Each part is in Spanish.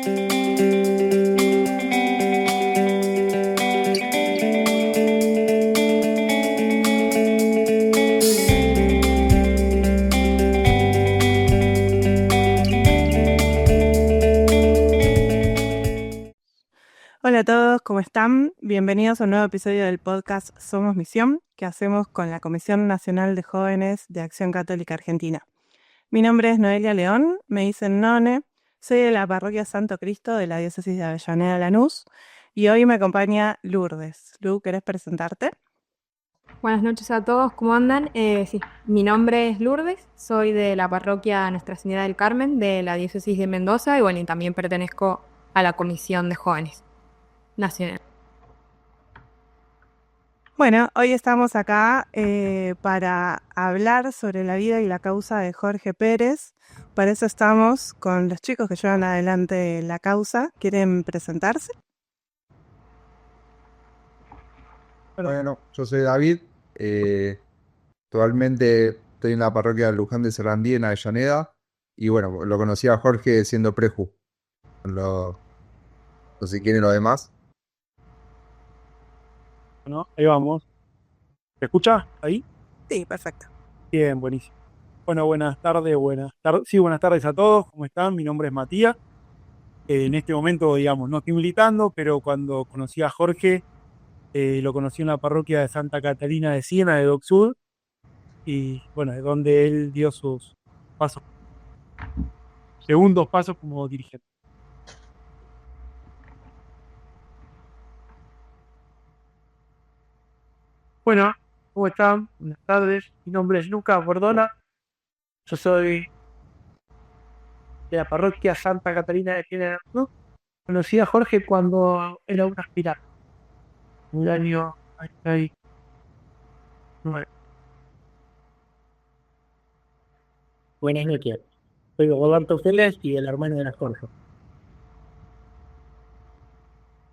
Hola a todos, ¿cómo están? Bienvenidos a un nuevo episodio del podcast Somos Misión, que hacemos con la Comisión Nacional de Jóvenes de Acción Católica Argentina. Mi nombre es Noelia León, me dicen None, soy de la parroquia Santo Cristo de la diócesis de Avellaneda, Lanús, y hoy me acompaña Lourdes. Lu, ¿querés presentarte? Buenas noches a todos, ¿cómo andan? Sí, mi nombre es Lourdes, soy de la parroquia Nuestra Señora del Carmen de la diócesis de Mendoza y bueno, y también pertenezco a la Comisión de Jóvenes Nacional. Bueno, hoy estamos acá para hablar sobre la vida y la causa de Jorge Pérez. Para eso estamos con los chicos que llevan adelante la causa. ¿Quieren presentarse? Bueno, yo soy David, actualmente estoy en la parroquia de Luján de Sarandí en Avellaneda y bueno, lo conocí a Jorge siendo preju. No sé quién es lo demás. Bueno, ahí vamos. ¿Se escucha ahí? Sí, perfecto. Bien, buenísimo. Bueno, buenas tardes, sí, buenas tardes a todos. ¿Cómo están? Mi nombre es Matías. En este momento, digamos, no estoy militando, pero cuando conocí a Jorge, lo conocí en la parroquia de Santa Catalina de Siena, de Dock Sud, y bueno, es donde él dio sus pasos, segundos pasos como dirigente. Bueno, ¿cómo están? Buenas tardes. Mi nombre es Lucas Bordona. Yo soy de la parroquia Santa Catalina de Siena, ¿no? Conocí a Jorge cuando era un aspirante, en el año 99. Buenas noches. Soy Roberto Celes y el hermano de las Jorge.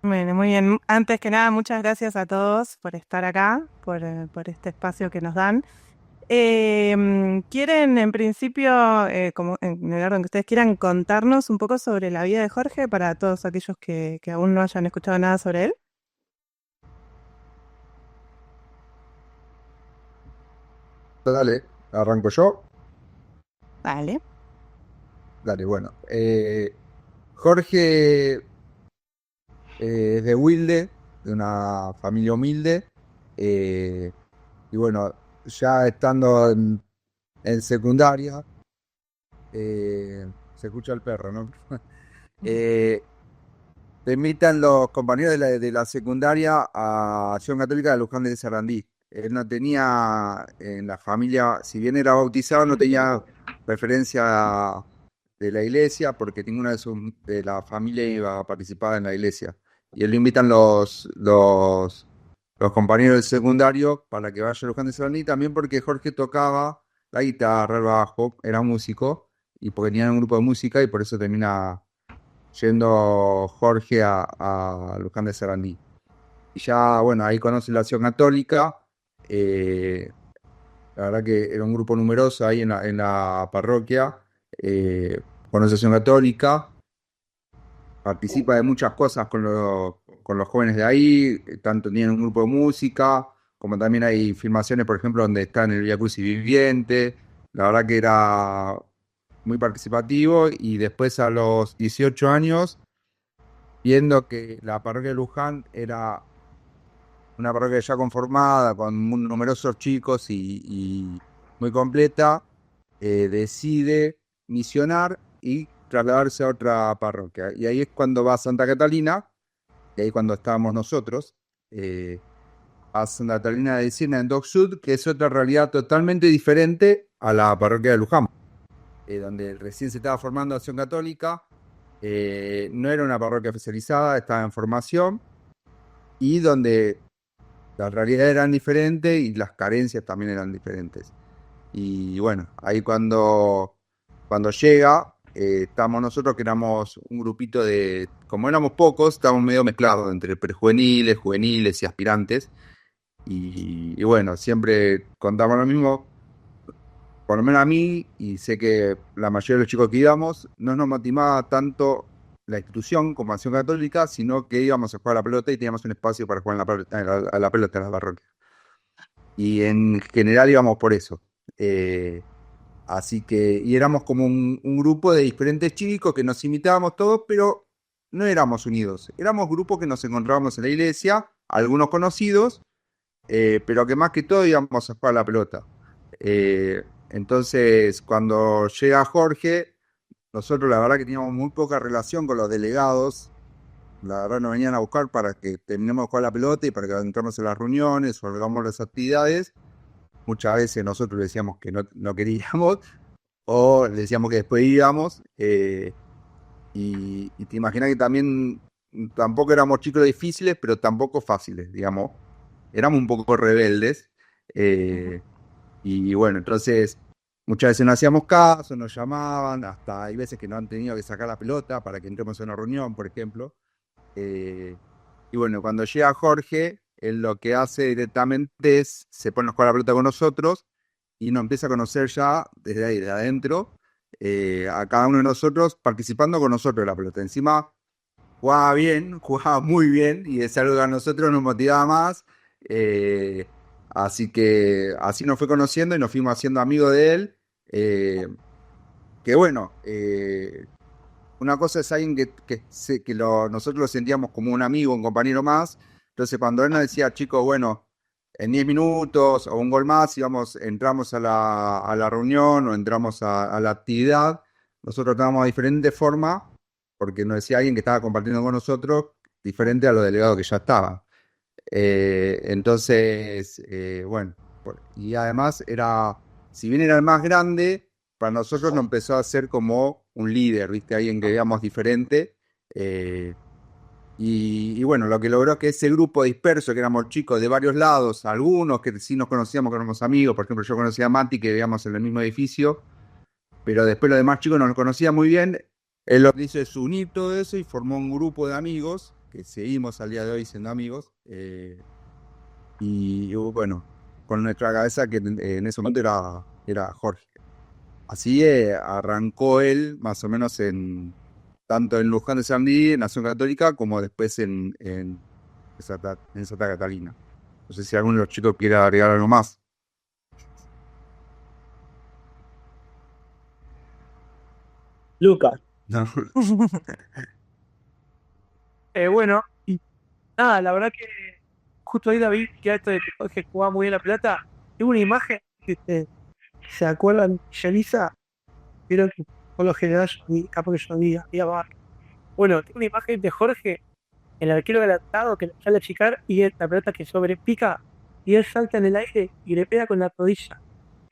Bueno, muy bien. Antes que nada, muchas gracias a todos por estar acá, por este espacio que nos dan. ¿Quieren, en principio, como en el orden que ustedes quieran, contarnos un poco sobre la vida de Jorge para todos aquellos que aún no hayan escuchado nada sobre él? Dale, arranco yo. Vale. Dale, bueno. Jorge es de Wilde, de una familia humilde. Y bueno, ya estando en secundaria, se escucha el perro, ¿no? Eh, Te invitan los compañeros de la secundaria a Acción Católica de Luján de Sarandí. Él no tenía en la familia, si bien era bautizado, no tenía referencia de la iglesia porque ninguna de la familia iba a participar en la iglesia. Y él lo invitan los compañeros del secundario para que vaya a Luján de Sarandí, también porque Jorge tocaba la guitarra, el bajo, era músico y porque tenía un grupo de música y por eso termina yendo Jorge a Luján de Sarandí. Y ya, bueno, ahí conoce la Acción Católica. La verdad que era un grupo numeroso ahí en la parroquia. Conoce Acción Católica. Participa de muchas cosas con los jóvenes de ahí. Tanto tienen un grupo de música, como también hay filmaciones, por ejemplo, donde está en el Vía Crucis Viviente. La verdad que era muy participativo. Y después a los 18 años viendo que la parroquia de Luján era una parroquia ya conformada, con numerosos chicos y muy completa, decide misionar y trasladarse a otra parroquia. Y ahí es cuando va a Santa Catalina, y ahí cuando estábamos nosotros, a Santa Catalina de Siena en Dock Sud, que es otra realidad totalmente diferente a la parroquia de Luján, donde recién se estaba formando Acción Católica. No era una parroquia oficializada, estaba en formación y donde las realidades eran diferentes y las carencias también eran diferentes. Y bueno, ahí cuando llega, estamos nosotros que éramos un grupito como éramos pocos, estábamos medio mezclados entre prejuveniles, juveniles y aspirantes. Y bueno, siempre contamos lo mismo. Por lo menos a mí, y sé que la mayoría de los chicos que íbamos, no nos motivaba tanto la institución como Acción Católica, sino que íbamos a jugar a la pelota y teníamos un espacio para jugar a la pelota en la parroquia. Y en general íbamos por eso. Así que, y éramos como un grupo de diferentes chicos que nos imitábamos todos, pero no éramos unidos. Éramos grupos que nos encontrábamos en la iglesia, algunos conocidos, pero que más que todo íbamos a jugar a la pelota. Entonces, cuando llega Jorge, nosotros la verdad que teníamos muy poca relación con los delegados. La verdad nos venían a buscar para que terminemos de jugar la pelota y para que entremos en las reuniones o hagamos las actividades. Muchas veces nosotros le decíamos que no queríamos o le decíamos que después íbamos. Y te imaginas que también tampoco éramos chicos difíciles, pero tampoco fáciles, digamos. Éramos un poco rebeldes. Y bueno, entonces muchas veces no hacíamos caso, nos llamaban, hasta hay veces que no han tenido que sacar la pelota para que entremos en una reunión, por ejemplo. Y bueno, cuando llega Jorge, él lo que hace directamente es, se pone a jugar la pelota con nosotros y nos empieza a conocer ya desde ahí, de adentro, a cada uno de nosotros participando con nosotros de la pelota. Encima jugaba bien, jugaba muy bien y es algo que a nosotros nos motivaba más. Así que así nos fue conociendo y nos fuimos haciendo amigos de él. Que bueno, una cosa es alguien nosotros lo sentíamos como un amigo, un compañero más. Entonces, cuando él nos decía, chicos, bueno, en 10 minutos o un gol más, entramos a la reunión o entramos a la actividad, nosotros estábamos de diferente forma, porque nos decía alguien que estaba compartiendo con nosotros, diferente a los delegados que ya estaban. Entonces, bueno, y además si bien era el más grande, para nosotros nos empezó a ser como un líder, ¿viste? Alguien que veíamos diferente. Y bueno, lo que logró que ese grupo disperso, que éramos chicos de varios lados, algunos que sí nos conocíamos, que éramos amigos, por ejemplo, yo conocía a Mati, que vivíamos en el mismo edificio, pero después los demás chicos no nos conocían muy bien. Él lo que hizo es unir todo eso y formó un grupo de amigos, que seguimos al día de hoy siendo amigos. Y bueno, con nuestra cabeza que en ese momento era Jorge. Así arrancó él más o menos tanto en Luján de Sarandí, en Acción Católica, como después en Santa Catalina. No sé si alguno de los chicos quiere agregar algo más. Lucas, No. Bueno, y nada, la verdad que justo ahí David, que esto de que Jorge jugaba muy bien la pelota, tengo una imagen que se acuerdan, Yelisa, vieron que por lo general capaz que yo diga más. Bueno, tengo una imagen de Jorge, el arquero adelantado que le sale a achicar y la pelota que sobrepica y él salta en el aire y le pega con la rodilla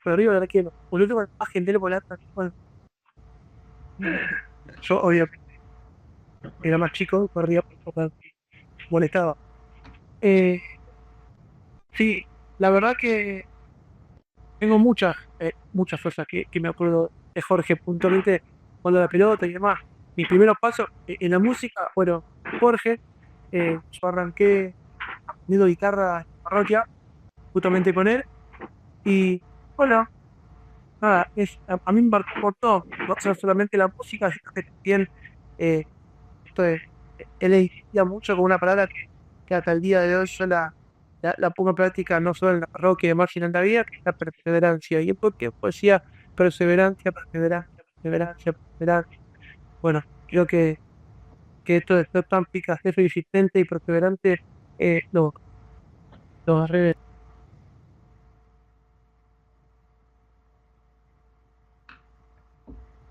por arriba del arquero. Por último, la imagen de él volando. Bueno, yo obviamente era más chico, corría por molestaba. Eh, sí, la verdad que tengo muchas cosas que me acuerdo de Jorge puntualmente cuando la pelota y demás. Mis primeros pasos en la música, bueno, Jorge, yo arranqué aprendiendo guitarra en la parroquia, justamente con él, y bueno, nada, a mí me marcó por todo, no solamente la música, sino que también eh, esto de, él insistía mucho con una palabra que hasta el día de hoy yo la pongo en práctica no solo en la parroquia y demás, sino en la vida, que es la perseverancia. Y es porque poesía, perseverancia, perseverancia, perseverancia, perseverancia. Bueno, creo que esto de ser tan picacero, insistente y perseverante, lo agarré.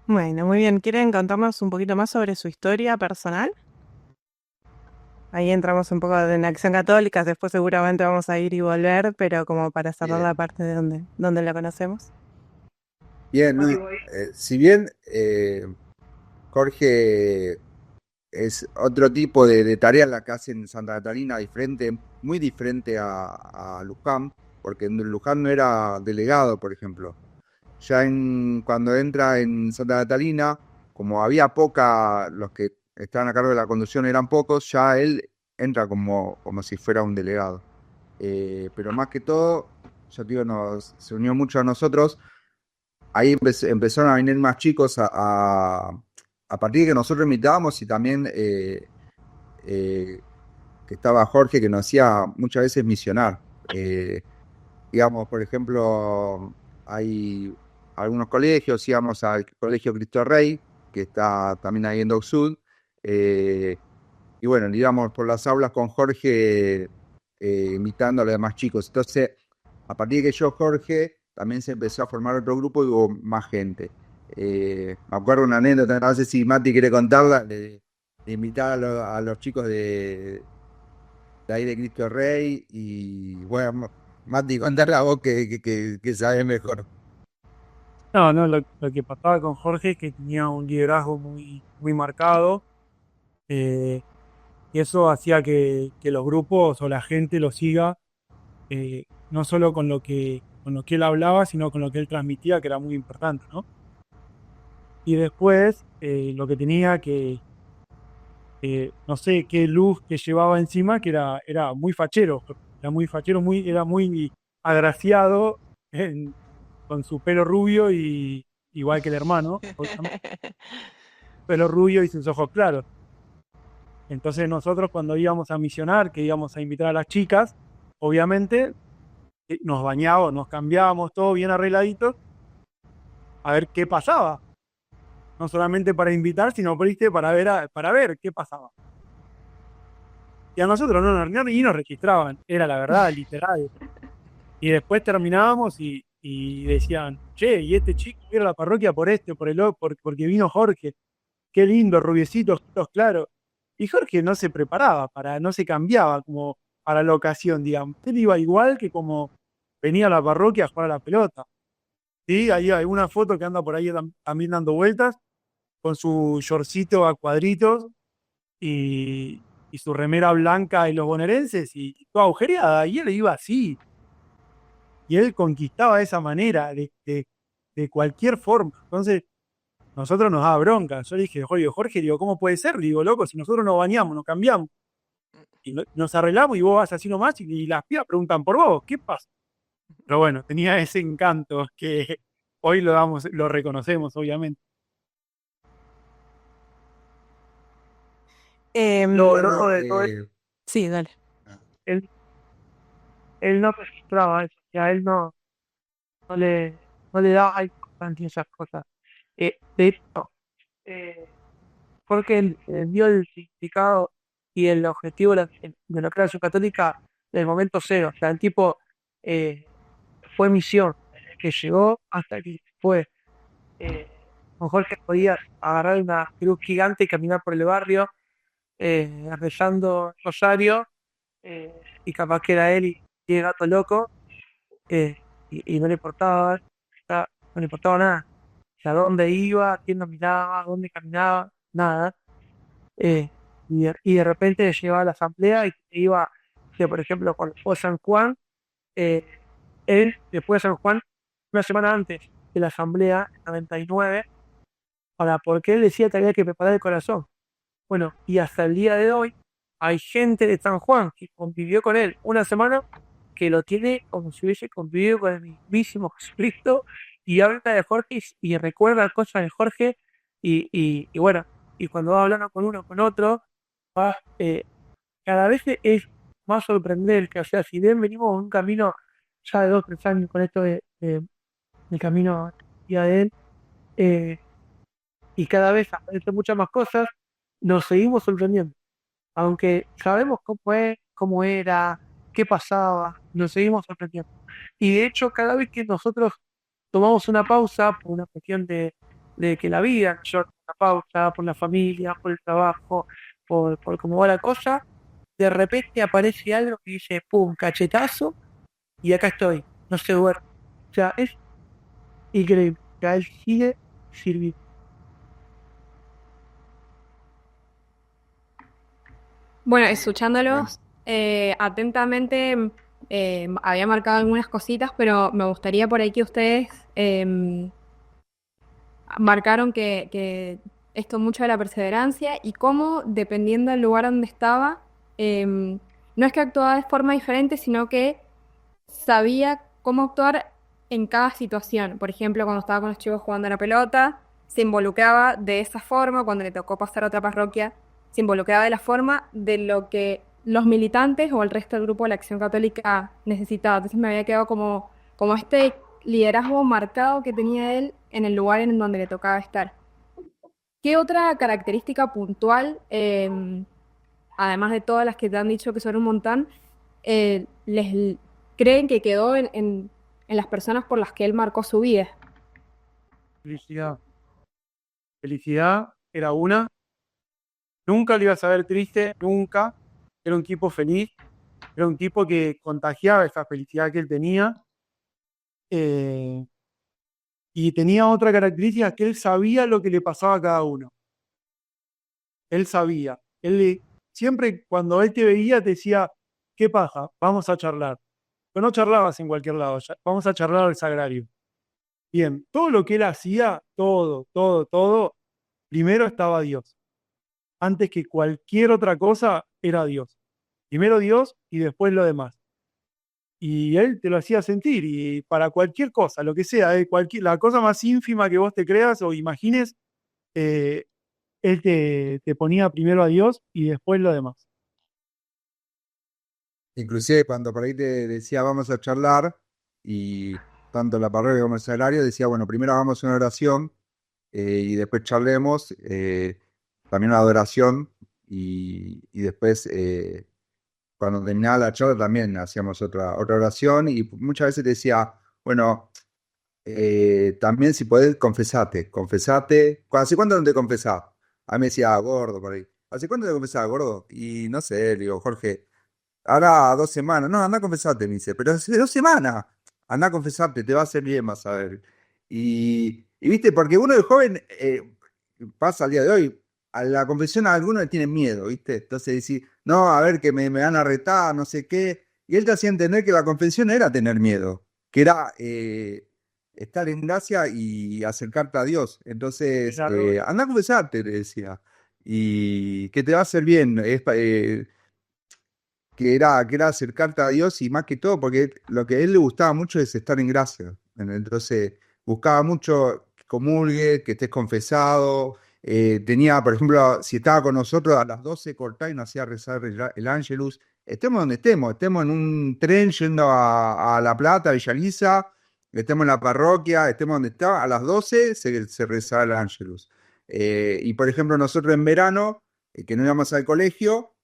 Bueno, muy bien. ¿Quieren contarnos un poquito más sobre su historia personal? Ahí entramos un poco en Acción Católica, después seguramente vamos a ir y volver, pero como para cerrar Bien. la parte de donde la conocemos. Bien, si bien Jorge es otro tipo de tarea la que hace en Santa Catalina, muy diferente a Luján, porque en Luján no era delegado, por ejemplo. Ya cuando entra en Santa Catalina, como había los que estaban a cargo de la conducción eran pocos, ya él entra como si fuera un delegado. Pero más que todo, ya te digo, se unió mucho a nosotros. Ahí empezaron a venir más chicos a a partir de que nosotros invitábamos y también que estaba Jorge, que nos hacía muchas veces misionar. Digamos, por ejemplo, hay algunos colegios, íbamos al Colegio Cristo Rey, que está también ahí en Dock Sud, y bueno, íbamos por las aulas con Jorge invitando a los demás chicos. Entonces, a partir de que yo, Jorge, también se empezó a formar otro grupo y hubo más gente. Me acuerdo una anécdota, no sé si Mati quiere contarla, de invitar a los chicos de ahí de Cristo Rey y bueno, Mati, contarle a vos que sabes mejor. No, no, lo que pasaba con Jorge es que tenía un liderazgo muy, muy marcado, eh, y eso hacía que los grupos o la gente lo siga, no solo con lo que él hablaba, sino con lo que él transmitía, que era muy importante, ¿no? Y después, lo que tenía no sé qué luz que llevaba encima, que era muy fachero, era muy agraciado con su pelo rubio y igual que el hermano, obviamente, pelo rubio y sus ojos claros. Entonces nosotros cuando íbamos a misionar, que íbamos a invitar a las chicas, obviamente nos bañábamos, nos cambiábamos todo bien arregladitos a ver qué pasaba. No solamente para invitar, sino ¿viste? Para ver qué pasaba. Y a nosotros ni nos registraban, era la verdad, literal. Y después terminábamos y decían, che, y este chico viene a la parroquia por porque vino Jorge, qué lindo, rubiecito, ojitos claros. Y Jorge no se preparaba, no se cambiaba como para la ocasión, digamos. Él iba igual que como venía a la parroquia a jugar a la pelota. ¿Sí? Hay una foto que anda por ahí también dando vueltas, con su shortcito a cuadritos y su remera blanca y los bonaerenses y toda agujereada. Y él iba así. Y él conquistaba de esa manera, de cualquier forma. Entonces, nosotros nos daba bronca. Yo le dije, oye, Jorge, digo, ¿cómo puede ser? Digo, loco, si nosotros nos bañamos, nos cambiamos, y nos arreglamos y vos vas así nomás y las pibas preguntan por vos, ¿qué pasa? Pero bueno, tenía ese encanto que hoy lo reconocemos, obviamente. Lo loco de todo es, Sí, dale. él, él no registraba eso, o sea, él no le, no le daba importancia a esas cosas. De hecho, eh, porque él dio el significado y el objetivo de la Clase Católica del momento cero. O sea, el tipo eh, fue misión, desde que llegó hasta que fue. Eh, mejor que podía agarrar una cruz gigante y caminar por el barrio rezando rosario, y capaz que era él y el gato loco, y no le importaba, no le importaba nada. O sea, dónde iba, quién lo miraba, dónde caminaba, nada. Y de repente llegaba a la asamblea y iba, que por ejemplo, cuando fue San Juan, eh, él, después de San Juan, una semana antes de la asamblea, en 99, ahora, porque él decía que había que preparar el corazón. Bueno, y hasta el día de hoy, hay gente de San Juan que convivió con él una semana, que lo tiene como si hubiese convivido con el mismísimo Jesucristo, y habla de Jorge y recuerda cosas de Jorge, y bueno, y cuando va hablando con uno o con otro, va, cada vez es más sorprendente. O sea, si bien venimos en un camino ya de 2 o 3 años con esto del camino día de él, eh, y cada vez aparecen muchas más cosas, nos seguimos sorprendiendo. Aunque sabemos cómo es, cómo era, qué pasaba, nos seguimos sorprendiendo. Y de hecho, cada vez que nosotros tomamos una pausa por una cuestión de que la vida nos lleva a una pausa, por la familia, por el trabajo, por cómo va la cosa, de repente aparece algo que dice, pum, cachetazo, y acá estoy, no se duerme. O sea, es increíble. O sea, él sigue sirviendo. Bueno, Bueno, escuchándolos atentamente, había marcado algunas cositas, pero me gustaría por ahí que ustedes marcaron que esto mucho de la perseverancia y cómo, dependiendo del lugar donde estaba, no es que actuaba de forma diferente, sino que sabía cómo actuar en cada situación. Por ejemplo, cuando estaba con los chicos jugando a la pelota, se involucraba de esa forma, cuando le tocó pasar a otra parroquia, se involucraba de la forma de lo que los militantes o el resto del grupo de la Acción Católica necesitaba. Entonces me había quedado como este liderazgo marcado que tenía él en el lugar en donde le tocaba estar. ¿Qué otra característica puntual, además de todas las que te han dicho que son un montón, les creen que quedó en las personas por las que él marcó su vida? Felicidad. Felicidad era una. Nunca lo ibas a ver triste, nunca. Era un tipo feliz. Era un tipo que contagiaba esa felicidad que él tenía. Y tenía otra característica, que él sabía lo que le pasaba a cada uno. Él sabía. Siempre cuando él te veía te decía, ¿qué pasa? Vamos a charlar. Pero no charlabas en cualquier lado, vamos a charlar al sagrario. Bien, todo lo que él hacía, todo, primero estaba Dios. Antes que cualquier otra cosa, era Dios. Primero Dios y después lo demás. Y él te lo hacía sentir, y para cualquier cosa, lo que sea, la cosa más ínfima que vos te creas o imagines, él te ponía primero a Dios y después lo demás. Inclusive cuando por ahí te decía vamos a charlar, y tanto la parroquia como el salario decía, bueno, primero hagamos una oración y después charlemos, también una adoración, y después cuando terminaba la charla también hacíamos otra oración, y muchas veces te decía, bueno, también si podés confesate. ¿Hace cuánto no te confesás? A mí me decía, gordo, por ahí. ¿Hace cuánto te confesás, gordo? Y no sé, le digo, Jorge, ahora 2 semanas. No, anda a confesarte, me dice, pero hace 2 semanas. Anda a confesarte, te va a hacer bien, vas a ver. Y viste, porque uno de joven pasa al día de hoy, a la confesión a algunos le tienen miedo, ¿viste? Entonces decís, no, a ver que me van a retar, no sé qué. Y él te hacía entender que la confesión no era tener miedo, que era estar en gracia y acercarte a Dios. Entonces, Claro. anda a confesarte, le decía. Y que te va a hacer bien. Que era acercarte a Dios, y más que todo, porque lo que a él le gustaba mucho es estar en gracia. Entonces, buscaba mucho que comulgue, que estés confesado. Tenía, por ejemplo, si estaba con nosotros a las 12, cortaba y nos hacía rezar el Ángelus. Estemos donde estemos en un tren yendo a La Plata, a Villa Lisa, estemos en la parroquia, estemos donde está, a las 12 se rezaba el Ángelus. Y por ejemplo, nosotros en verano, que no íbamos al colegio,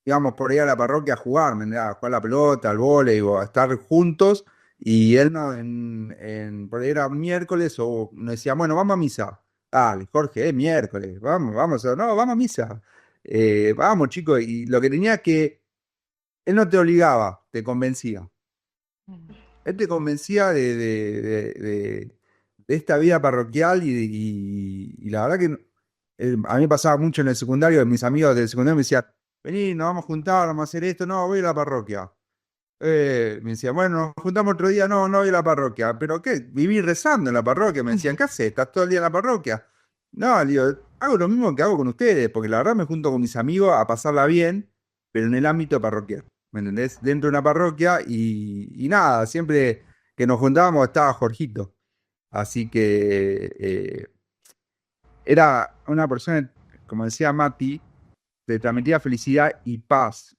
íbamos por ahí a la parroquia a jugar, ¿me entendés? A jugar la pelota, al vóley, o a estar juntos, y él por ahí era miércoles, o nos decía, bueno, vamos a misa. Dale, Jorge, es miércoles, vamos, no, vamos a misa. Vamos, chicos, y lo que tenía es que él no te obligaba, te convencía. Él te convencía de esta vida parroquial, y la verdad que a mí me pasaba mucho en el secundario, mis amigos del secundario me decían, vení, nos vamos a juntar, vamos a hacer esto, no, voy a la parroquia. Me decían, bueno, nos juntamos otro día, no, no voy a la parroquia. ¿Pero qué? Viví rezando en la parroquia. Me decían, ¿qué haces? ¿Estás todo el día en la parroquia? No, le digo, hago lo mismo que hago con ustedes, porque la verdad me junto con mis amigos a pasarla bien, pero en el ámbito parroquial. ¿Me entendés? Dentro de una parroquia, y nada, siempre que nos juntábamos estaba Jorgito. Así que era una persona, como decía Mati, te transmitía felicidad y paz.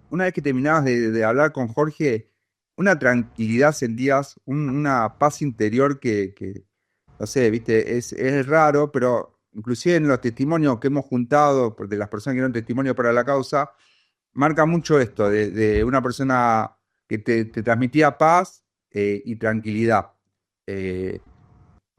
Una vez que terminabas de hablar con Jorge, una tranquilidad sentías, una paz interior que, no sé, viste, es raro, pero inclusive en los testimonios que hemos juntado de las personas que dieron testimonio para la causa, marca mucho esto, de una persona que te transmitía paz y tranquilidad. Eh,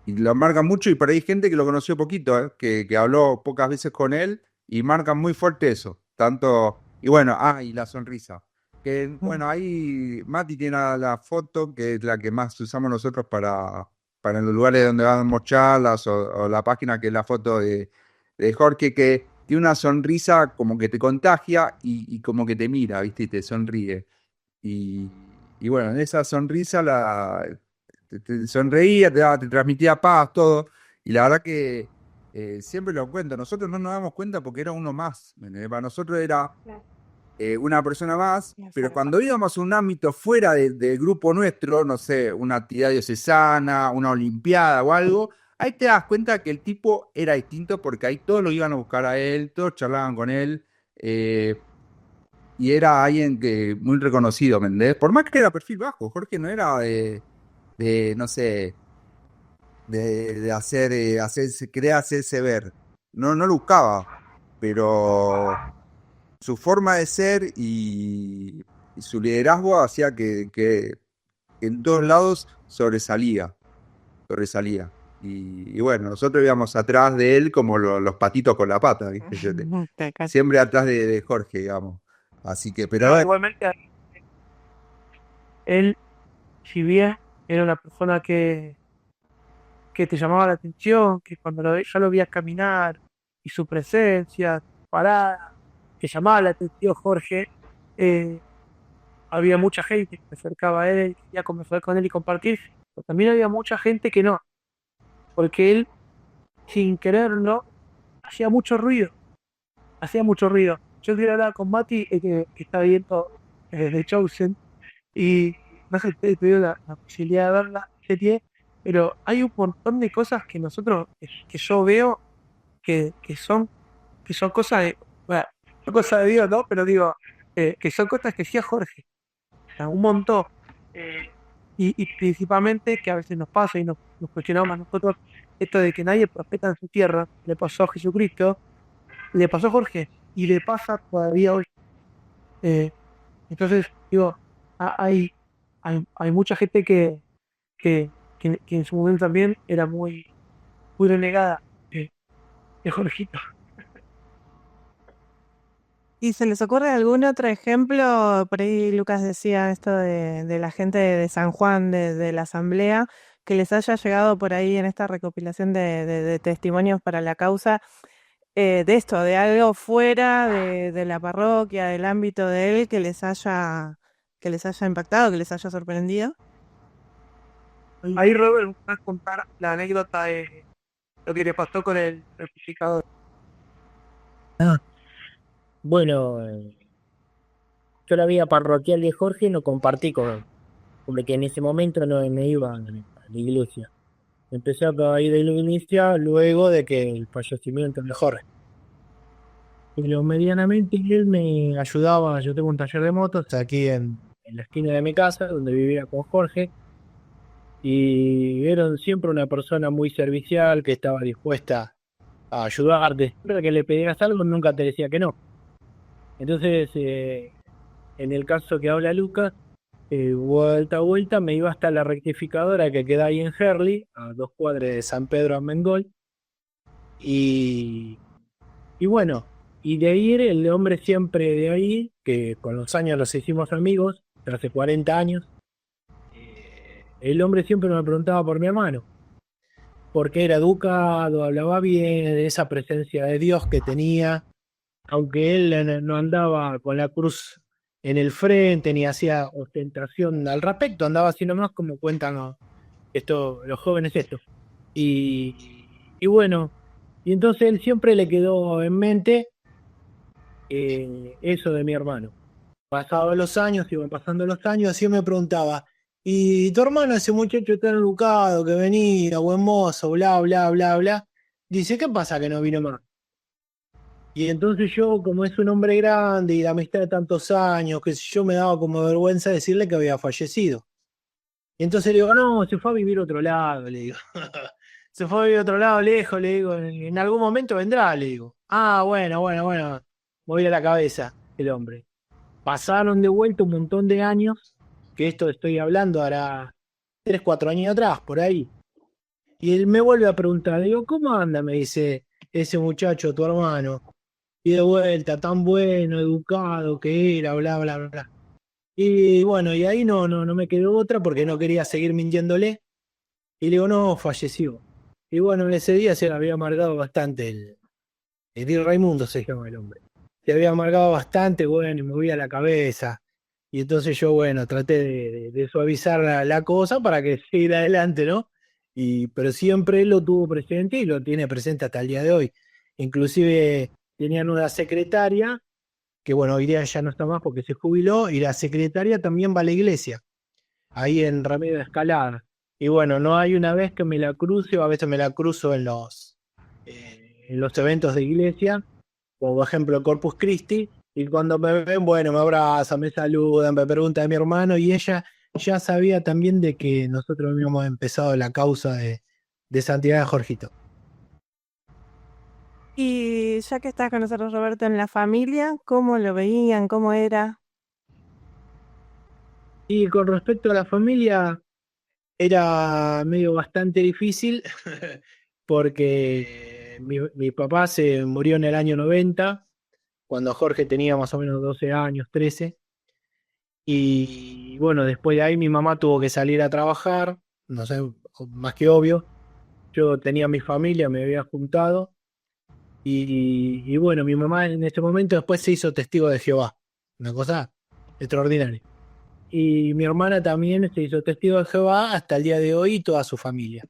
y lo marca mucho, y por ahí hay gente que lo conoció poquito, que habló pocas veces con él, y marca muy fuerte eso. Tanto, y bueno, y la sonrisa. Que bueno, ahí Mati tiene la foto, que es la que más usamos nosotros para en los lugares donde damos charlas, o la página, que es la foto de Jorge, que tiene una sonrisa como que te contagia, y como que te mira, ¿viste? Y te sonríe. Y, y bueno, en esa sonrisa te sonreía, te transmitía paz, todo. Y la verdad que siempre lo cuento, nosotros no nos damos cuenta porque era uno más. ¿Me entendés? Para nosotros era, Claro. una persona más, Bien, pero fuera. cuando íbamos a un ámbito fuera del grupo nuestro, no sé, una actividad diocesana, una olimpiada o algo, ahí te das cuenta que el tipo era distinto porque ahí todos lo iban a buscar a él, todos charlaban con él, y era alguien que muy reconocido, ¿me entendés? Por más que era perfil bajo, Jorge no era no sé, de hacer, querer hacerse ver. No, no lo buscaba, pero su forma de ser y su liderazgo hacía que en todos lados sobresalía. Y bueno, nosotros íbamos atrás de él como los patitos con la pata, ¿viste? Te cacho. Siempre atrás de Jorge, digamos. Así que, pero No, bueno, igualmente, él, si bien era una persona que te llamaba la atención, que cuando ya lo veías caminar y su presencia, su parada, te llamaba la atención Jorge, eh, había mucha gente que se acercaba a él, quería conversar con él y compartir, pero también había mucha gente que no, porque él, sin quererlo, hacía mucho ruido, hacía mucho ruido. Yo quería hablar con Mati, que está viendo The Chosen, y no sé si ustedes tuvieron la posibilidad de ver la serie, pero hay un montón de cosas que nosotros, que yo veo que son cosas de, bueno, son cosas de Dios, ¿no? Pero digo, que son cosas que hacía Jorge, o sea, un montón. Eh, y principalmente que a veces nos pasa y nos cuestionamos a nosotros esto de que nadie profeta en su tierra, le pasó a Jesucristo, le pasó a Jorge y le pasa todavía hoy. Eh, entonces, digo, hay mucha gente que en su momento también era muy renegada de Jorgito. ¿Y se les ocurre algún otro ejemplo? Por ahí Lucas decía esto de la gente de San Juan, de la asamblea, que les haya llegado por ahí en esta recopilación de testimonios para la causa, de esto, de algo fuera de la parroquia, del ámbito de él, que les haya impactado, que les haya sorprendido. Ahí Robert nos va a contar la anécdota de lo que le pasó con el certificador. Ah, bueno, yo la vida parroquial de Jorge no compartí con él, porque en ese momento no me iba a la iglesia. Empecé a ir de la iglesia luego de que el fallecimiento de Jorge. Pero medianamente él me ayudaba. Yo tengo un taller de motos aquí en la esquina de mi casa, donde vivía con Jorge, y era siempre una persona muy servicial que estaba dispuesta a ayudarte. Siempre que le pedías algo, nunca te decía que no. Entonces, en el caso que habla Lucas, vuelta a vuelta me iba hasta la rectificadora que queda ahí en Herli, a 2 cuadras de San Pedro a Mengol. Y, y bueno, y de ahí el hombre siempre de ahí, que con los años los hicimos amigos, hace 40 años, el hombre siempre me preguntaba por mi hermano, porque era educado, hablaba bien, de esa presencia de Dios que tenía, aunque él no andaba con la cruz en el frente ni hacía ostentación al respecto, andaba así nomás como cuentan los jóvenes esto. Y bueno, y entonces él siempre le quedó en mente eso de mi hermano. Pasados los años, iban pasando los años, así me preguntaba, ¿y tu hermano, ese muchacho tan educado que venía, buen mozo, bla, bla, bla, bla? Dice, ¿qué pasa que no vino más? Y entonces yo, como es un hombre grande y la amistad de tantos años, que yo me daba como vergüenza decirle que había fallecido. Y entonces le digo, no, se fue a vivir a otro lado, le digo. Se fue a vivir a otro lado, lejos, le digo, en algún momento vendrá, le digo. Ah, bueno, bueno, bueno. Moví a la cabeza el hombre. Pasaron de vuelta un montón de años, que esto estoy hablando hará 3, 4 años atrás, por ahí. Y él me vuelve a preguntar, digo, ¿cómo anda? Me dice ese muchacho, tu hermano. Y de vuelta, tan bueno, educado que era, bla, bla, bla, bla. Y bueno, y ahí no me quedó otra porque no quería seguir mintiéndole. Y le digo, no, falleció. Y bueno, en ese día se le había amargado bastante el Di Raimundo se llama el hombre. Se había amargado bastante, bueno, y me movía la cabeza. Y entonces yo, bueno, traté de suavizar la cosa para que siga adelante, ¿no? Pero siempre él lo tuvo presente y lo tiene presente hasta el día de hoy. Inclusive tenían una secretaria que bueno, hoy día ya no está más porque se jubiló, y la secretaria también va a la iglesia, ahí en Remedio de Escalada. Y bueno, no hay una vez que me la cruce, o a veces me la cruzo en los eventos de iglesia, como por ejemplo Corpus Christi, y cuando me ven, bueno, me abrazan, me saludan, me preguntan de mi hermano, y ella ya sabía también de que nosotros habíamos empezado la causa de santidad de Jorgito. Y ya que estás con nosotros, Roberto, en la familia, ¿cómo lo veían? ¿Cómo era? Y con respecto a la familia, era medio bastante difícil porque mi papá se murió en el año 90, cuando Jorge tenía más o menos 12 años, 13. Y bueno, después de ahí mi mamá tuvo que salir a trabajar, no sé, más que obvio. Yo tenía mi familia, me había juntado. Y bueno, mi mamá en ese momento después se hizo testigo de Jehová. Una cosa extraordinaria. Y mi hermana también se hizo testigo de Jehová hasta el día de hoy, y toda su familia.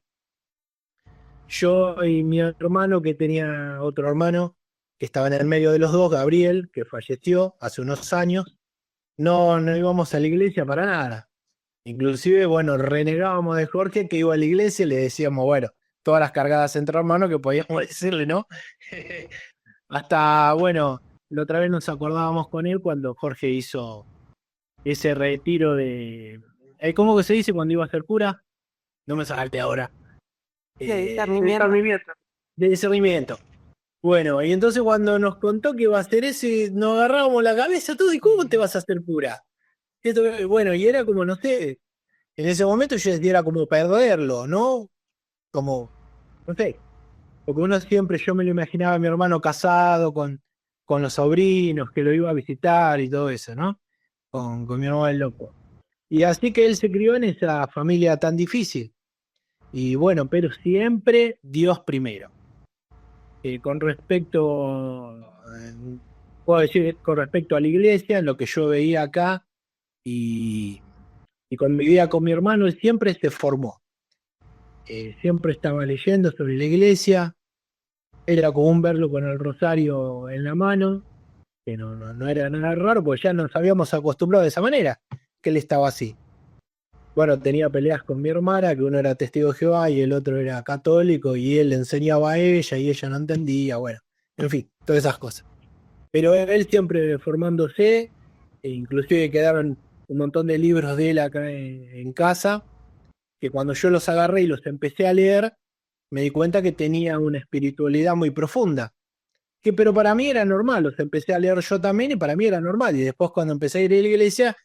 Yo y mi hermano, que tenía otro hermano que estaba en el medio de los dos, Gabriel, que falleció hace unos años, no íbamos a la iglesia para nada. Inclusive, bueno, renegábamos de Jorge, que iba a la iglesia, y le decíamos, bueno, todas las cargadas entre hermanos que podíamos decirle, ¿no? Hasta, bueno, la otra vez nos acordábamos con él cuando Jorge hizo ese retiro de... ¿Cómo que se dice cuando iba a ser cura? No me salte ahora. De Eh, discernimiento. de discernimiento. Bueno, y entonces cuando nos contó que iba a hacer ese, nos agarrábamos la cabeza todo, ¿y cómo te vas a hacer cura? Bueno, y era como, no sé, en ese momento yo decía, era como perderlo, ¿no? Como, no sé, porque uno siempre, yo me lo imaginaba a mi hermano casado con los sobrinos, que lo iba a visitar y todo eso, ¿no? Con mi hermano el loco. Y así que él se crió en esa familia tan difícil. Y bueno, pero siempre Dios primero. Con respecto, puedo decir, con respecto a la iglesia, en lo que yo veía acá y, y con mi vida con mi hermano, él siempre se formó. Siempre estaba leyendo sobre la iglesia. Era común verlo con el rosario en la mano, que no era nada raro, porque ya nos habíamos acostumbrado de esa manera, que él estaba así. Bueno, tenía peleas con mi hermana, que uno era testigo de Jehová y el otro era católico, y él le enseñaba a ella y ella no entendía, bueno, en fin, todas esas cosas. Pero él siempre formándose, e inclusive quedaron un montón de libros de él acá en casa, que cuando yo los agarré y los empecé a leer, me di cuenta que tenía una espiritualidad muy profunda, que pero para mí era normal, los empecé a leer yo también y para mí era normal, y después cuando empecé a ir a la iglesia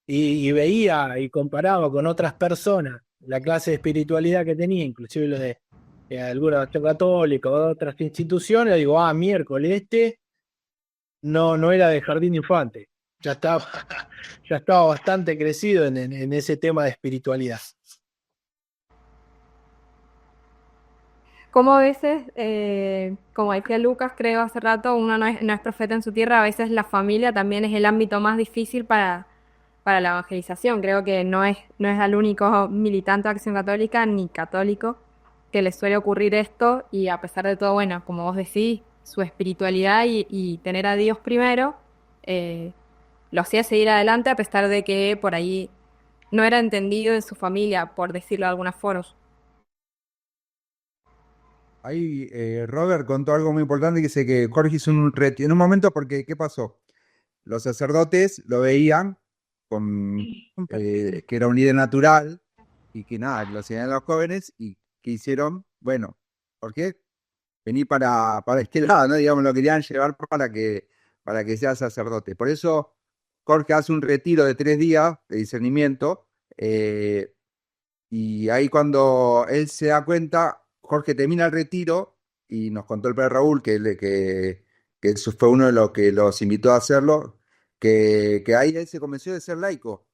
y veía y comparaba con otras personas la clase de espiritualidad que tenía, inclusive lo de alguna acción católica o de otras instituciones, digo, miércoles, no era de jardín de infante, ya estaba, ya estaba bastante crecido en ese tema de espiritualidad. Como a veces, como decía Lucas, creo hace rato, uno no es profeta en su tierra, a veces la familia también es el ámbito más difícil para la evangelización. Creo que no es al único militante de Acción Católica ni católico que le suele ocurrir esto, y a pesar de todo, bueno, como vos decís, su espiritualidad y tener a Dios primero, lo hacía seguir adelante a pesar de que por ahí no era entendido en su familia, por decirlo de algunos foros. Ahí Robert contó algo muy importante, que dice que Jorge hizo un retiro en un momento porque, ¿qué pasó? Los sacerdotes lo veían que era un líder natural y que nada, lo hacían a los jóvenes y que hicieron, bueno, ¿por qué? Venir para este lado, ¿no? Digamos, lo querían llevar para que sea sacerdote. Por eso Jorge hace un retiro de 3 días de discernimiento, y ahí cuando él se da cuenta, Jorge termina el retiro y nos contó el padre Raúl que eso fue uno de los que los invitó a hacerlo, que ahí él se convenció de ser laico,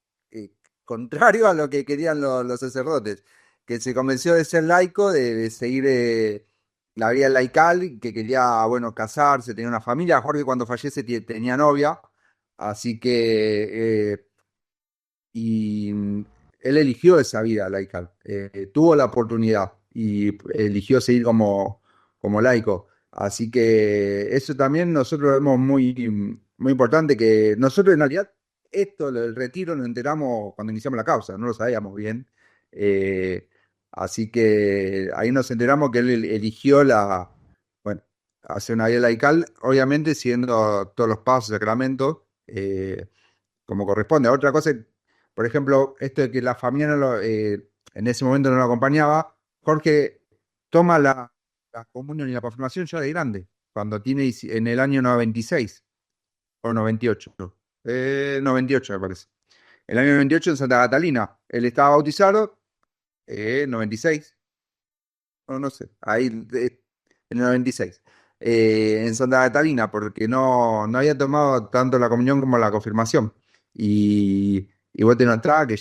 contrario a lo que querían los sacerdotes, que se convenció de ser laico, de seguir la vida laical, que quería, bueno, casarse, tener una familia. Jorge cuando fallece tenía novia, así que y él eligió esa vida laical, tuvo la oportunidad y eligió seguir como laico. Así que eso también nosotros lo vemos muy, muy importante que nosotros en realidad esto, el retiro, nos enteramos cuando iniciamos la causa, no lo sabíamos bien. Eh, Así que ahí nos enteramos que él eligió bueno, hacer una vida laical, obviamente siguiendo todos los pasos, sacramentos, como corresponde. Otra cosa, por ejemplo, esto de que la familia en ese momento no lo acompañaba, Jorge toma la comunión y la confirmación ya de grande, cuando tiene en el año 96 o 98. 98 me parece. El año 98 en Santa Catalina. Él estaba bautizado, 96, no sé, ahí en el 96. En Santa Catalina, porque no había tomado tanto la comunión como la confirmación. Y vos te notaba que,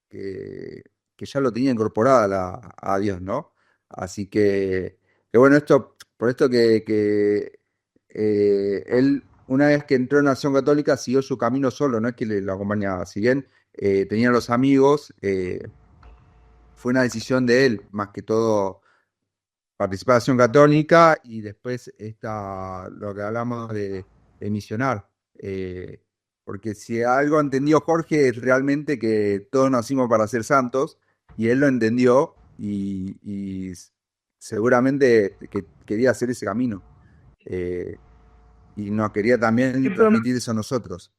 que ya lo tenía incorporado a Dios, ¿no? Así que bueno, por esto que él, una vez que entró en la Acción Católica, siguió su camino solo, no es que lo acompañaba. Si bien tenía los amigos, fue una decisión de él, más que todo participación católica y después lo que hablamos de misionar. Porque si algo entendió Jorge es realmente que todos nacimos para ser santos y él lo entendió y seguramente que quería hacer ese camino. Eh, y nos quería también Siempre, transmitir eso a nosotros.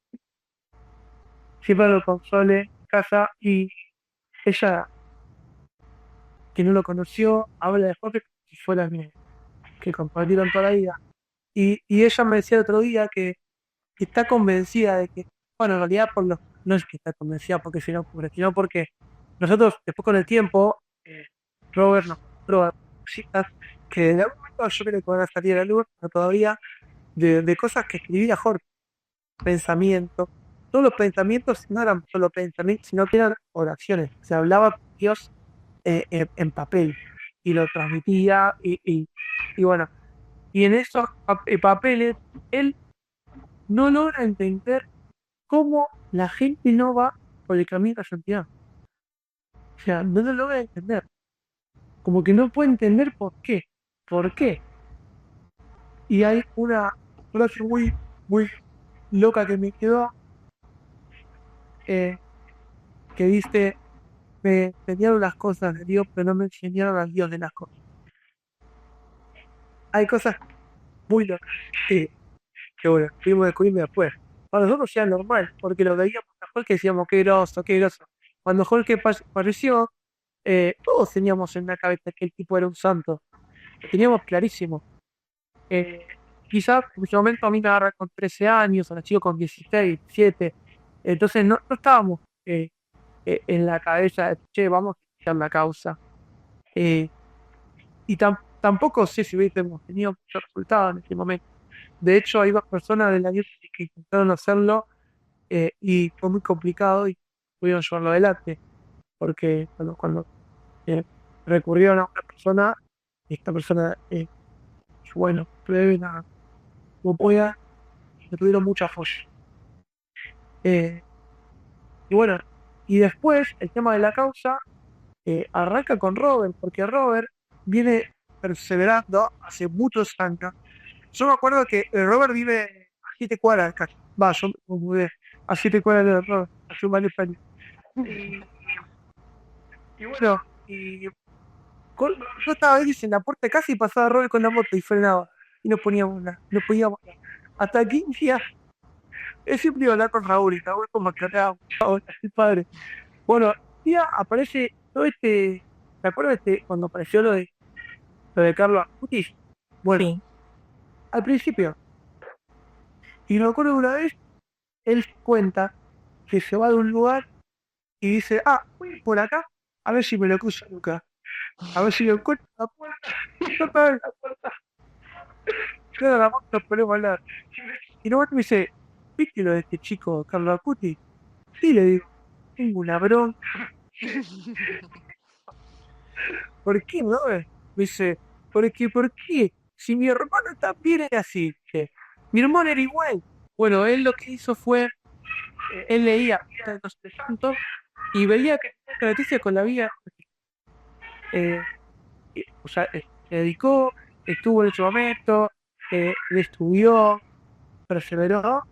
siempre lo consolé en casa y ella, que no lo conoció, habla de Jorge como si fuera que compartieron toda la vida. Y ella me decía el otro día que está convencida de que, bueno, en realidad no es que está convencida porque si no, sino porque nosotros después con el tiempo, Robert nos mostró cositas que en algún momento yo creo que van a salir a la luz, pero todavía, de cosas que escribía Jorge, pensamientos. Todos los pensamientos no eran solo pensamientos, sino que eran oraciones. Se hablaba con Dios en papel y lo transmitía y bueno, y en esos papeles él no logra entender cómo la gente no va por el camino de la santidad. O sea, no lo logra entender. Como que no puede entender por qué. ¿Por qué? Y hay una frase muy loca que me quedó, eh, que dice, me enseñaron las cosas de Dios, pero no me enseñaron al Dios de las cosas. Hay cosas muy locas que bueno, fuimos descubriendo después. Para nosotros ya es normal, porque lo veíamos a Jorge y decíamos, qué groso, qué groso. Cuando Jorge apareció, todos teníamos en la cabeza que el tipo era un santo. Lo teníamos clarísimo. Quizás en su momento a mí me agarra con 13 años, a la chico con 16, 17. Entonces no estábamos en la cabeza de, che, vamos a iniciar la causa. Eh, y tampoco sé si hubiésemos tenido muchos resultados en ese momento. De hecho, hay dos personas de la diócesis que intentaron hacerlo y fue muy complicado y pudieron llevarlo adelante. Porque cuando recurrieron a una persona, esta persona, bueno, prueben a como pueda, no tuvieron mucha folla. Eh, y bueno, y después el tema de la causa arranca con Robert, porque Robert viene perseverando hace muchos años. Yo me acuerdo que Robert vive a 7 cuadras de casa. Va, yo me mudé a 7 cuadras de Robert hace varios años. Y bueno, yo estaba a veces en la puerta de casa y pasaba Robert con la moto y frenaba. Y no poníamos nada, no podíamos nada. Hasta 15 días, él siempre iba a hablar con Raúl y Raúl como que hablaba, el padre. Bueno, un día aparece todo ¿te acuerdas cuando apareció lo de Carlos Acutis? Bueno, Sí. al principio. Y me acuerdo de una vez, él cuenta que se va de un lugar y dice, voy a ir por acá, a ver si me lo cruzo nunca. A ver si lo encuentro en la puerta. Y yo estaba en la puerta. Claro, la moto, nos ponemos a hablar. Y luego me dice, ¿viste lo de este chico, Carlos Acuti? Sí, le digo, tengo una bronca. ¿Por qué, no? Me dice, ¿por qué? Si mi hermano también era así. Dije, mi hermano era igual. Bueno, él lo que hizo fue, él leía los santos y veía que tenía noticia con la vida. O sea, se dedicó, estuvo en ese momento, le estudió, perseveró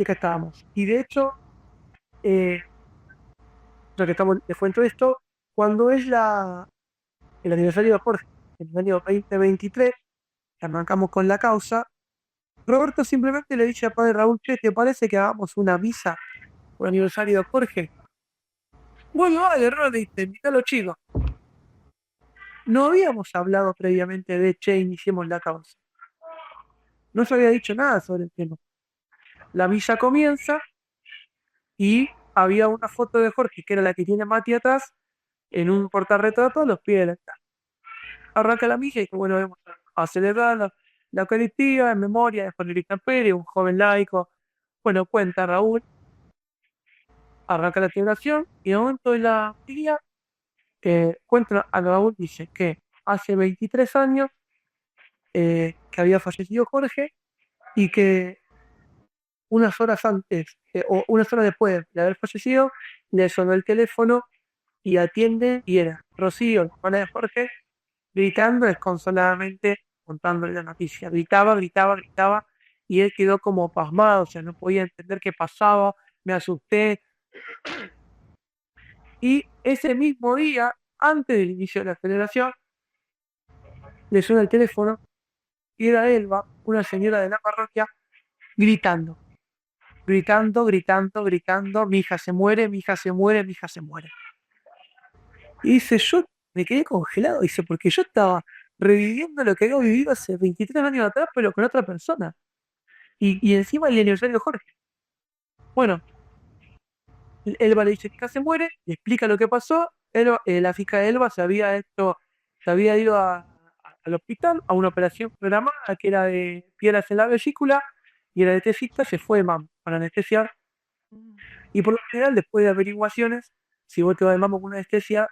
Y acá estábamos. Y de hecho, ya que estamos, les cuento esto, cuando es el aniversario de Jorge, en el año 2023, que arrancamos con la causa, Roberto simplemente le dice a padre Raúl, che, ¿te parece que hagamos una misa por el aniversario de Jorge? Bueno, dale, Roberto, dice, invita a los chicos. No habíamos hablado previamente de, che, iniciemos la causa. No se había dicho nada sobre el tema. La misa comienza y había una foto de Jorge, que era la que tiene Mati atrás, en un portarretrato a los pies del altar. Arranca la misa y dice, bueno, vamos a celebrar la Eucaristía en memoria de Juan Enrique Pérez, un joven laico. Bueno, cuenta Raúl, arranca la celebración y de momento de la día cuenta a Raúl, dice que hace 23 años que había fallecido Jorge y que unas horas antes o unas horas después de haber fallecido le sonó el teléfono y atiende y era Rocío, la hermana de Jorge, gritando desconsoladamente, contándole la noticia. Gritaba, gritaba, gritaba, y él quedó como pasmado, o sea, no podía entender qué pasaba, me asusté. Y ese mismo día, antes del inicio de la celebración, le suena el teléfono y era Elba, una señora de la parroquia, gritando, gritando, gritando, gritando, mi hija se muere, mi hija se muere, mi hija se muere. Y dice, yo me quedé congelado, dice, porque yo estaba reviviendo lo que había vivido hace 23 años atrás, pero con otra persona. Y encima el aniversario de Jorge. Bueno, Elba le dice que se muere, le explica lo que pasó. La fiscal Elba se había ido al hospital a una operación programada que era de piedras en la vesícula y el anestesista se fue de mamo para anestesiar. Y por lo general, después de averiguaciones, si vos te vas de mamo con una anestesia,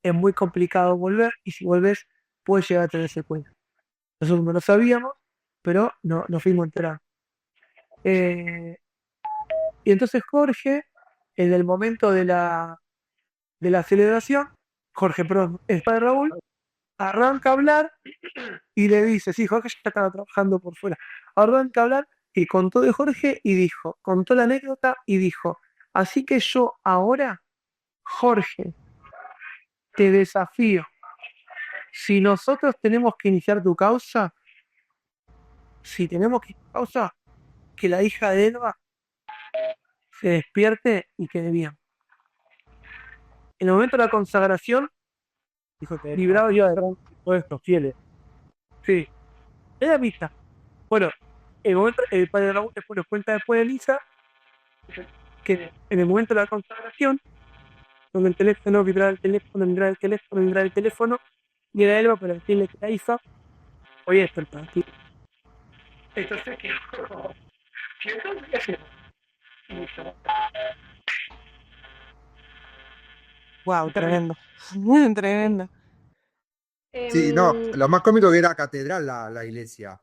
es muy complicado volver y si volvés puedes llegar a tener secuelas. Nosotros no lo sabíamos, pero no, nos fuimos enterando. Y entonces Jorge, en el momento de la celebración, Jorge, perdón, el padre Raúl, arranca a hablar y le dice, sí, Jorge ya estaba trabajando por fuera, arranca a hablar y contó de Jorge y dijo, contó la anécdota y dijo, así que yo ahora, Jorge, te desafío. Si nosotros tenemos que iniciar tu causa, si tenemos que iniciar tu causa, que la hija de Elba se despierte y quede bien. En el momento de la consagración, Dijo que librado yo de todos estos fieles. sí, era misa. Bueno, el padre Raúl después nos cuenta después de misa que en el momento de la consagración, donde el teléfono vibraba el teléfono, vibraba el teléfono, vibraba el teléfono, y era Elba para decirle que la hija, oye, esto es para ti. Entonces, ¿qué hacemos? Wow, tremendo. Tremendo. Sí, no, lo más cómico que era catedral la iglesia.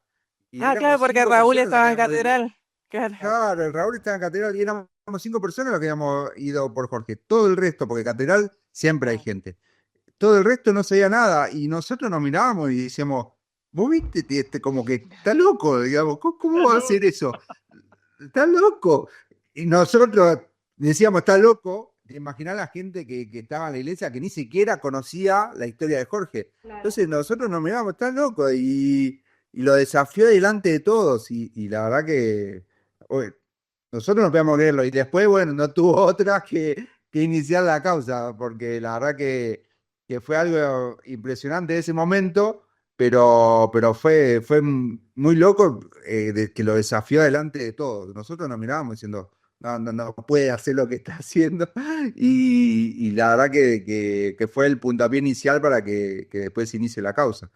Y Ah, claro, éramos porque 5 Raúl personas las estaba que en habíamos ido. catedral. Claro. Claro, el Raúl estaba en catedral y éramos 5 personas las que habíamos ido por Jorge. Todo el resto, porque catedral siempre hay gente. Todo el resto no sabía nada y nosotros nos mirábamos y decíamos, vos viste, como que está loco, digamos, ¿cómo va a hacer eso? Está loco. Y nosotros decíamos, está loco, te imaginás la gente que estaba en la iglesia que ni siquiera conocía la historia de Jorge. Entonces nosotros nos mirábamos, está loco, y lo desafió delante de todos, y la verdad que oye, nosotros no podíamos creerlo, y después, bueno, no tuvo otra que iniciar la causa, porque la verdad que fue algo impresionante ese momento. Pero fue muy loco que lo desafió delante de todos. Nosotros nos mirábamos diciendo, no puede hacer lo que está haciendo. Y la verdad que fue el puntapié inicial para que después se inicie la causa.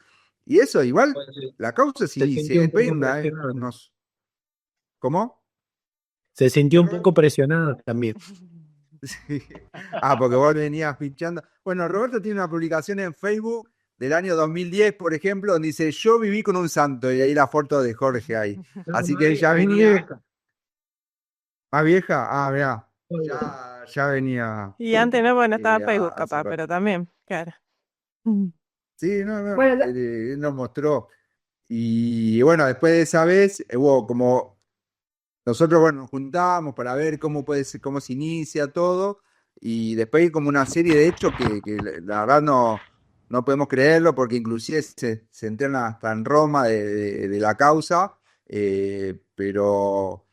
Y eso, igual, la causa se Se inicia. sintió un Después poco presionado. ¿Cómo? Se sintió un poco presionado también. Sí. Ah, porque vos venías pinchando. Bueno, Roberto tiene una publicación en Facebook del año 2010, por ejemplo, donde dice, yo viví con un santo, y ahí la foto de Jorge ahí. Así que ya venía. ¿Más vieja? Ah, mirá. Ya venía. Y antes no, porque no estaba Facebook, Hace capaz, rato. pero también, claro. Sí, no. Bueno, Él nos mostró. Y bueno, después de esa vez hubo como nosotros, bueno, nos juntábamos para ver cómo puede ser, cómo se inicia todo, y después hay como una serie de hechos que la verdad no podemos creerlo, porque inclusive se entrena hasta en Roma de la causa, pero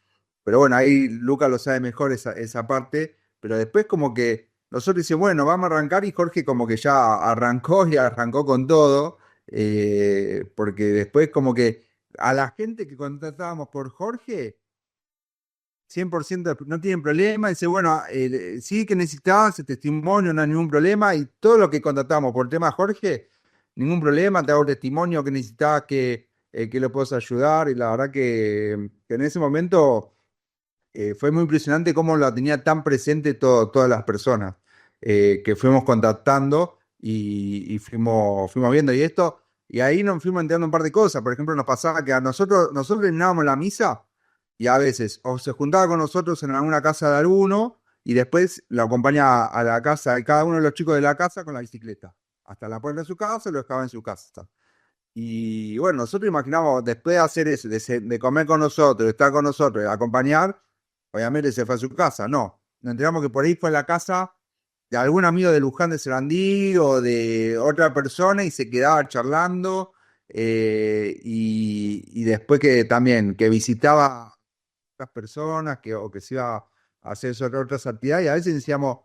bueno, ahí Lucas lo sabe mejor esa parte, pero después como que nosotros decimos, bueno, vamos a arrancar, y Jorge como que ya arrancó y arrancó con todo, porque después como que a la gente que contratábamos por Jorge, 100% no tienen problema. Dice, bueno, sí que necesitabas ese testimonio, no hay ningún problema. Y todo lo que contratamos por el tema Jorge, ningún problema. Te hago el testimonio que necesitabas, que lo puedas ayudar. Y la verdad que en ese momento fue muy impresionante cómo lo tenía tan presente todas las personas que fuimos contactando, y fuimos viendo. Y ahí nos fuimos enterando un par de cosas. Por ejemplo, nos pasaba que nosotros terminábamos la misa, y a veces o se juntaba con nosotros en alguna casa de alguno, y después lo acompañaba a la casa de cada uno de los chicos de la casa con la bicicleta. Hasta la puerta de su casa, lo dejaba en su casa. Y bueno, nosotros imaginamos, después de hacer eso, de comer con nosotros, de estar con nosotros, de acompañar, obviamente se fue a su casa. No, nos enteramos que por ahí fue a la casa de algún amigo de Luján de Sarandí o de otra persona, y se quedaba charlando, y después que también que visitaba otras personas, o que se iba a hacer otras actividades, y a veces decíamos,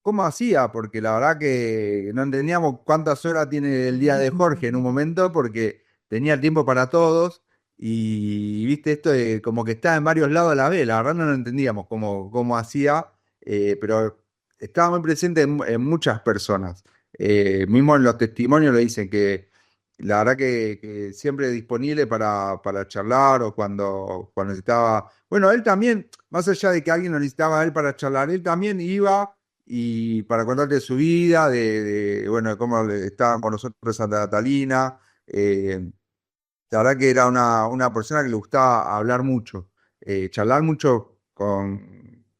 ¿cómo hacía? Porque la verdad que no entendíamos cuántas horas tiene el día de Jorge en un momento, porque tenía tiempo para todos, y viste esto de como que estaba en varios lados a la vez. La verdad no lo entendíamos cómo hacía, pero estaba muy presente en muchas personas. Mismo en los testimonios lo dicen, que la verdad que siempre disponible para charlar, o cuando necesitaba. Bueno, él también, más allá de que alguien lo necesitaba a él para charlar, él también iba y para contarte su vida, bueno, de cómo estaban con nosotros en Santa Catalina. La verdad que era una persona que le gustaba hablar mucho, charlar mucho con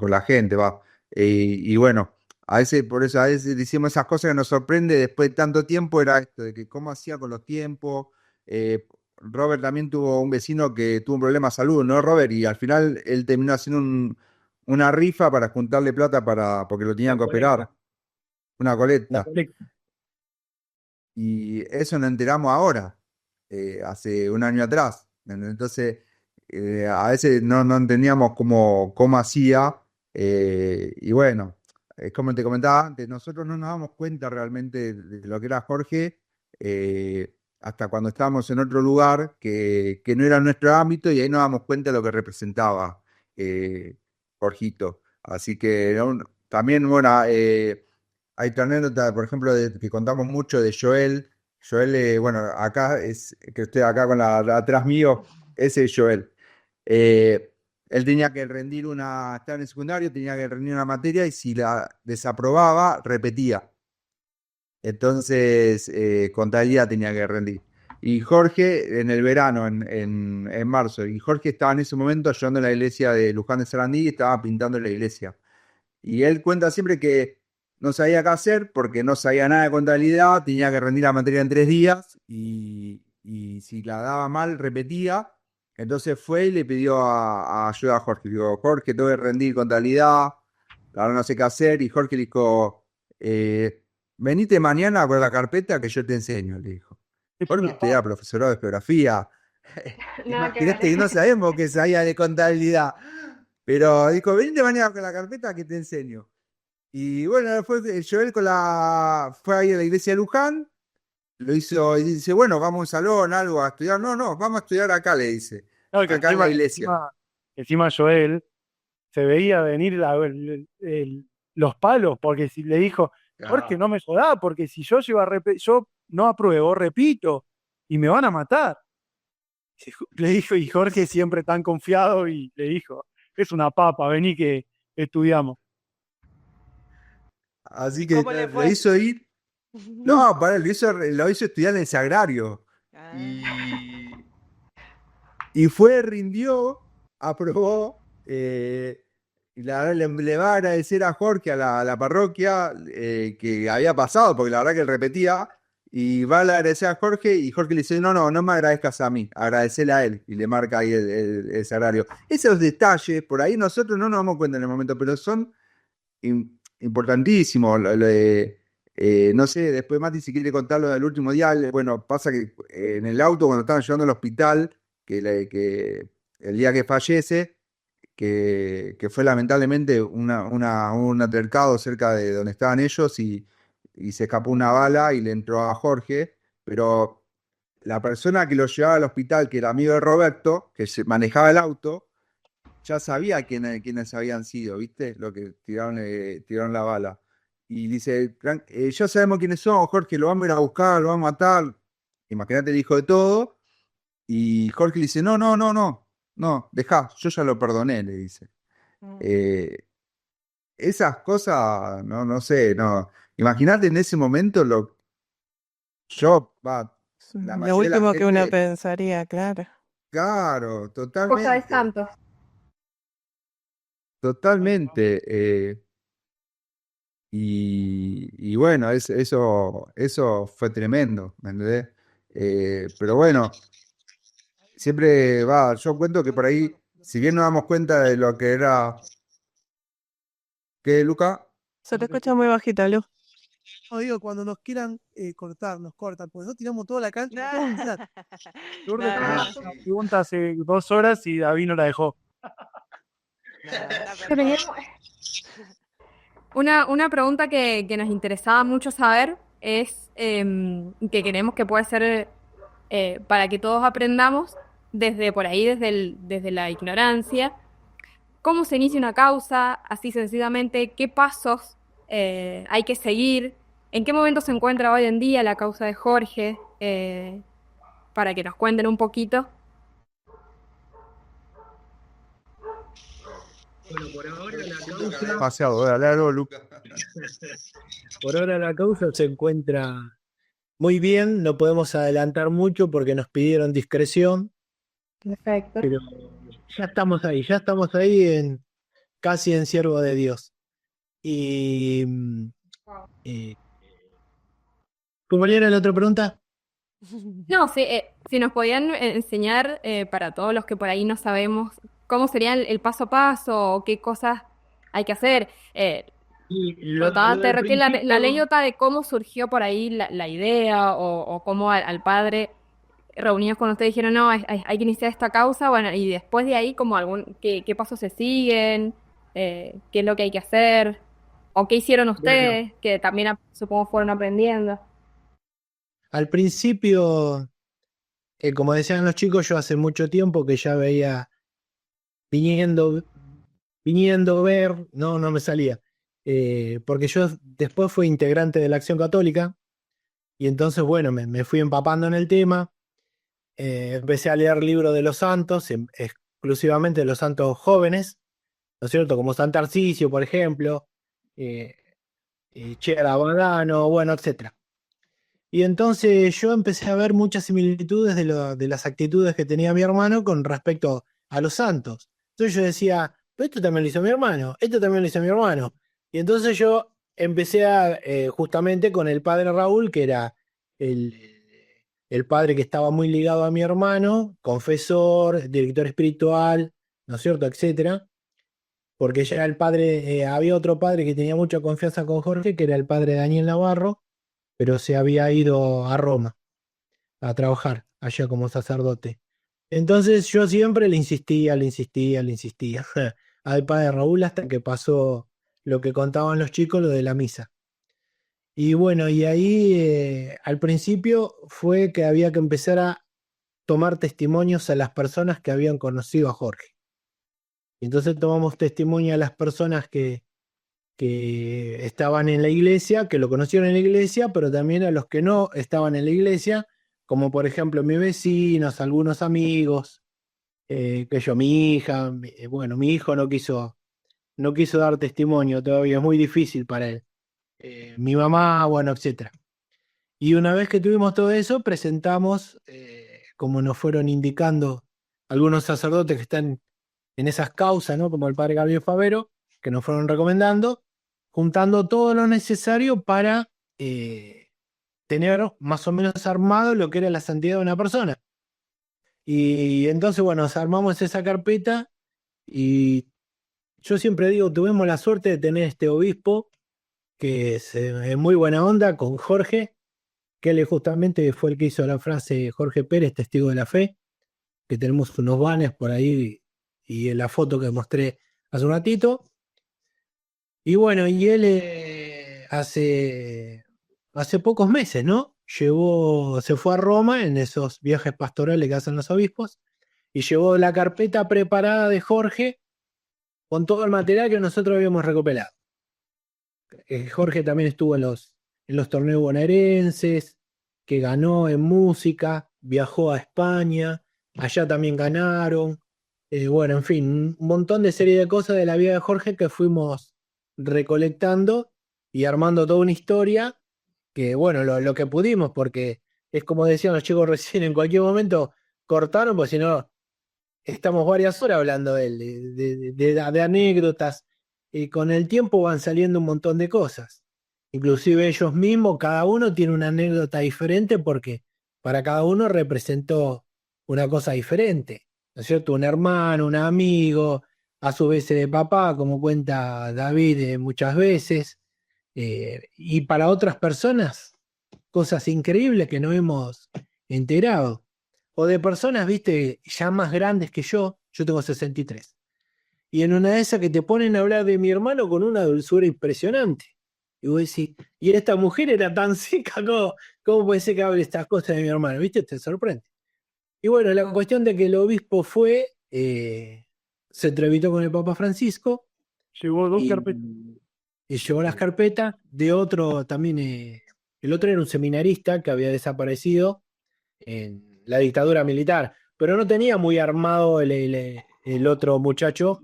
la gente, va. Y bueno, a veces, por eso, a veces decimos esas cosas que nos sorprende después de tanto tiempo, era esto, de que cómo hacía con los tiempos. Robert también tuvo un vecino que tuvo un problema de salud, ¿no, Robert? Y al final él terminó haciendo una rifa para juntarle plata porque lo tenían que operar, una La colecta. colecta. Y eso nos enteramos ahora, hace un año atrás. Entonces, a veces no entendíamos cómo hacía. Y bueno, es como te comentaba antes, nosotros no nos damos cuenta realmente de lo que era Jorge, hasta cuando estábamos en otro lugar que no era nuestro ámbito, y ahí nos damos cuenta de lo que representaba Jorgito. Así que también, bueno, hay otra anécdota, por ejemplo, que contamos mucho de Joel. Joel, bueno, acá que estoy acá con atrás mío, ese es Joel. Eh, Él tenía que rendir estaba en el secundario, tenía que rendir una materia, y si la desaprobaba, repetía. Entonces, contabilidad tenía que rendir. Y Jorge, en el verano, en marzo, y Jorge estaba en ese momento ayudando en la iglesia de Luján de Sarandí, y estaba pintando la iglesia. Y él cuenta siempre que no sabía qué hacer porque no sabía nada de contabilidad, tenía que rendir la materia en 3 días, y si la daba mal, repetía. Entonces fue y le pidió a ayuda a Jorge. Digo, Jorge, tengo que rendir contabilidad, ahora no sé qué hacer. Y Jorge le dijo, venite mañana con la carpeta que yo te enseño, le dijo. Jorge era profesorado de geografía. Nada que Imagínate que no sabemos que sabía de contabilidad. Pero dijo, venite mañana con la carpeta que te enseño. Y bueno, Joel fue ahí a la iglesia de Luján, lo hizo, y dice, bueno, vamos a un salón, algo a estudiar. No, no, vamos a estudiar acá, le dice. Claro, que Acá en la iglesia. encima Joel se veía venir los palos, porque si le dijo, Jorge, no me jodá, porque si yo yo no apruebo, repito, y me van a matar. Le dijo, y Jorge siempre tan confiado, y le dijo, es una papa, vení que estudiamos. Así que ¿Cómo le lo fue? hizo ir. No, lo hizo estudiar en el Sagrario. Ah. Y fue, rindió, aprobó. Y la verdad le va a agradecer a Jorge, a la parroquia, que había pasado, porque la verdad que él repetía. Y va a agradecer a Jorge y Jorge le dice, no, no, no me agradezcas a mí, agradecele a él. Y le marca ahí el salario. Esos detalles, por ahí nosotros no nos damos cuenta en el momento, pero son importantísimos. No sé, después Mati si quiere contar lo del último día, bueno, pasa que en el auto cuando estaban llegando al hospital, que el día que fallece, que fue lamentablemente un altercado cerca de donde estaban ellos y se escapó una bala y le entró a Jorge, pero la persona que lo llevaba al hospital, que era amigo de Roberto, que manejaba el auto, ya sabía quiénes habían sido, ¿viste? Lo que tiraron la bala. Y dice, ya sabemos quiénes son, Jorge, lo vamos a ir a buscar, lo vamos a matar. Imagínate el hijo de todo. Y Jorge le dice, no, no, no, no, no, dejá, yo ya lo perdoné, le dice. Eh, Esas cosas, no, no sé, no. Imagínate en ese momento la Lo mayoría de la último que uno gente, pensaría, claro. claro, Cosa de totalmente, santos. totalmente. Y bueno, eso fue tremendo, ¿me entendés? Pero bueno, siempre yo cuento que por ahí, si bien nos damos cuenta de lo que era, ¿qué, Luca? Se te escucha muy bajito, Lu. No digo, cuando nos quieran cortar, nos cortan, porque nosotros tiramos toda la cancha. Lourdes No, tenía no, una pregunta hace 2 horas y David no la dejó. Teníamos una pregunta que nos interesaba mucho saber es que queremos que puede ser para que todos aprendamos desde por ahí, desde la ignorancia, cómo se inicia una causa, así sencillamente, qué pasos hay que seguir, en qué momento se encuentra hoy en día la causa de Jorge, para que nos cuenten un poquito. Bueno, por ahora la Siento que hablé causa, demasiado, dale algo, Luca. por ahora la causa se encuentra muy bien, no podemos adelantar mucho porque nos pidieron discreción, Perfecto. pero ya estamos ahí casi en siervo de Dios. Y, y ¿cuál era la otra pregunta? No, sí, si nos podían enseñar para todos los que por ahí no sabemos cómo sería el paso a paso o qué cosas hay que hacer. Y Contaba, lo te del requiere la principio, anécdota de cómo surgió por ahí la idea o cómo al padre reunidos con ustedes dijeron, no, hay que iniciar esta causa, bueno, y después de ahí como qué pasos se siguen, qué es lo que hay que hacer, o qué hicieron bueno, ustedes, que también supongo fueron aprendiendo. al principio, como decían los chicos, yo hace mucho tiempo que ya veía viniendo, viniendo ver, no me salía. Porque yo después fui integrante de la Acción Católica y entonces, bueno, me fui empapando en el tema. Empecé a leer libros de los santos, exclusivamente de los santos jóvenes, ¿no es cierto? Como San Tarcisio, por ejemplo, eh, Che Abadano, bueno, etcétera. Y entonces yo empecé a ver muchas similitudes de las actitudes que tenía mi hermano con respecto a los santos. Entonces yo decía, pero esto también lo hizo mi hermano, esto también lo hizo mi hermano. Y entonces yo empecé justamente con el padre Raúl, que era el, el padre que estaba muy ligado a mi hermano, confesor, director espiritual, ¿no es cierto?, etcétera. Porque ya el padre, había otro padre que tenía mucha confianza con Jorge, que era el padre Daniel Navarro, pero se había ido a Roma a trabajar allá como sacerdote. Entonces yo siempre le insistía al padre Raúl hasta que pasó lo que contaban los chicos, lo de la misa. Y bueno, y ahí al principio fue que había que empezar a tomar testimonios a las personas que habían conocido a Jorge. Y entonces tomamos testimonio a las personas que estaban en la iglesia, que lo conocieron en la iglesia, pero también a los que no estaban en la iglesia, como por ejemplo mis vecinos, algunos amigos, que yo, mi hija, bueno, mi hijo no quiso dar testimonio todavía, es muy difícil para él. Mi mamá, bueno, etcétera. Y una vez que tuvimos todo eso, presentamos, como nos fueron indicando algunos sacerdotes que están en esas causas, ¿no? Como el padre Gabriel Favero, que nos fueron recomendando, juntando todo lo necesario para tener más o menos armado lo que era la santidad de una persona. Y entonces, bueno, nos armamos esa carpeta y yo siempre digo, tuvimos la suerte de tener este obispo que es muy buena onda con Jorge, que él justamente fue el que hizo la frase Jorge Pérez, testigo de la fe, que tenemos unos banners por ahí y en la foto que mostré hace un ratito. Y bueno, y él hace pocos meses, ¿no? Se fue a Roma en esos viajes pastorales que hacen los obispos y llevó la carpeta preparada de Jorge con todo el material que nosotros habíamos recopilado. Jorge también estuvo en los torneos bonaerenses, que ganó en música, viajó a España, allá también ganaron. Bueno, en fin, un montón de serie de cosas de la vida de Jorge que fuimos recolectando y armando toda una historia que, bueno, lo que pudimos, porque es como decían los chicos recién, en cualquier momento cortaron, porque si no, estamos varias horas hablando de él, de anécdotas, y con el tiempo van saliendo un montón de cosas. Inclusive ellos mismos, cada uno tiene una anécdota diferente porque para cada uno representó una cosa diferente, ¿no es cierto? Un hermano, un amigo, a su vez de papá, como cuenta David muchas veces, y para otras personas, cosas increíbles que no hemos enterado. O de personas, viste, ya más grandes que yo tengo 63. Y en una de esas que te ponen a hablar de mi hermano con una dulzura impresionante. Y vos decís, y esta mujer era tan seca, ¿cómo puede ser que hable estas cosas de mi hermano? ¿Viste? Te sorprende. Y bueno, la cuestión de que el obispo se entrevistó con el Papa Francisco Llevó 2 y, carpetas. y llevó las carpetas de otro también. El otro era un seminarista que había desaparecido en la dictadura militar, pero no tenía muy armado el otro muchacho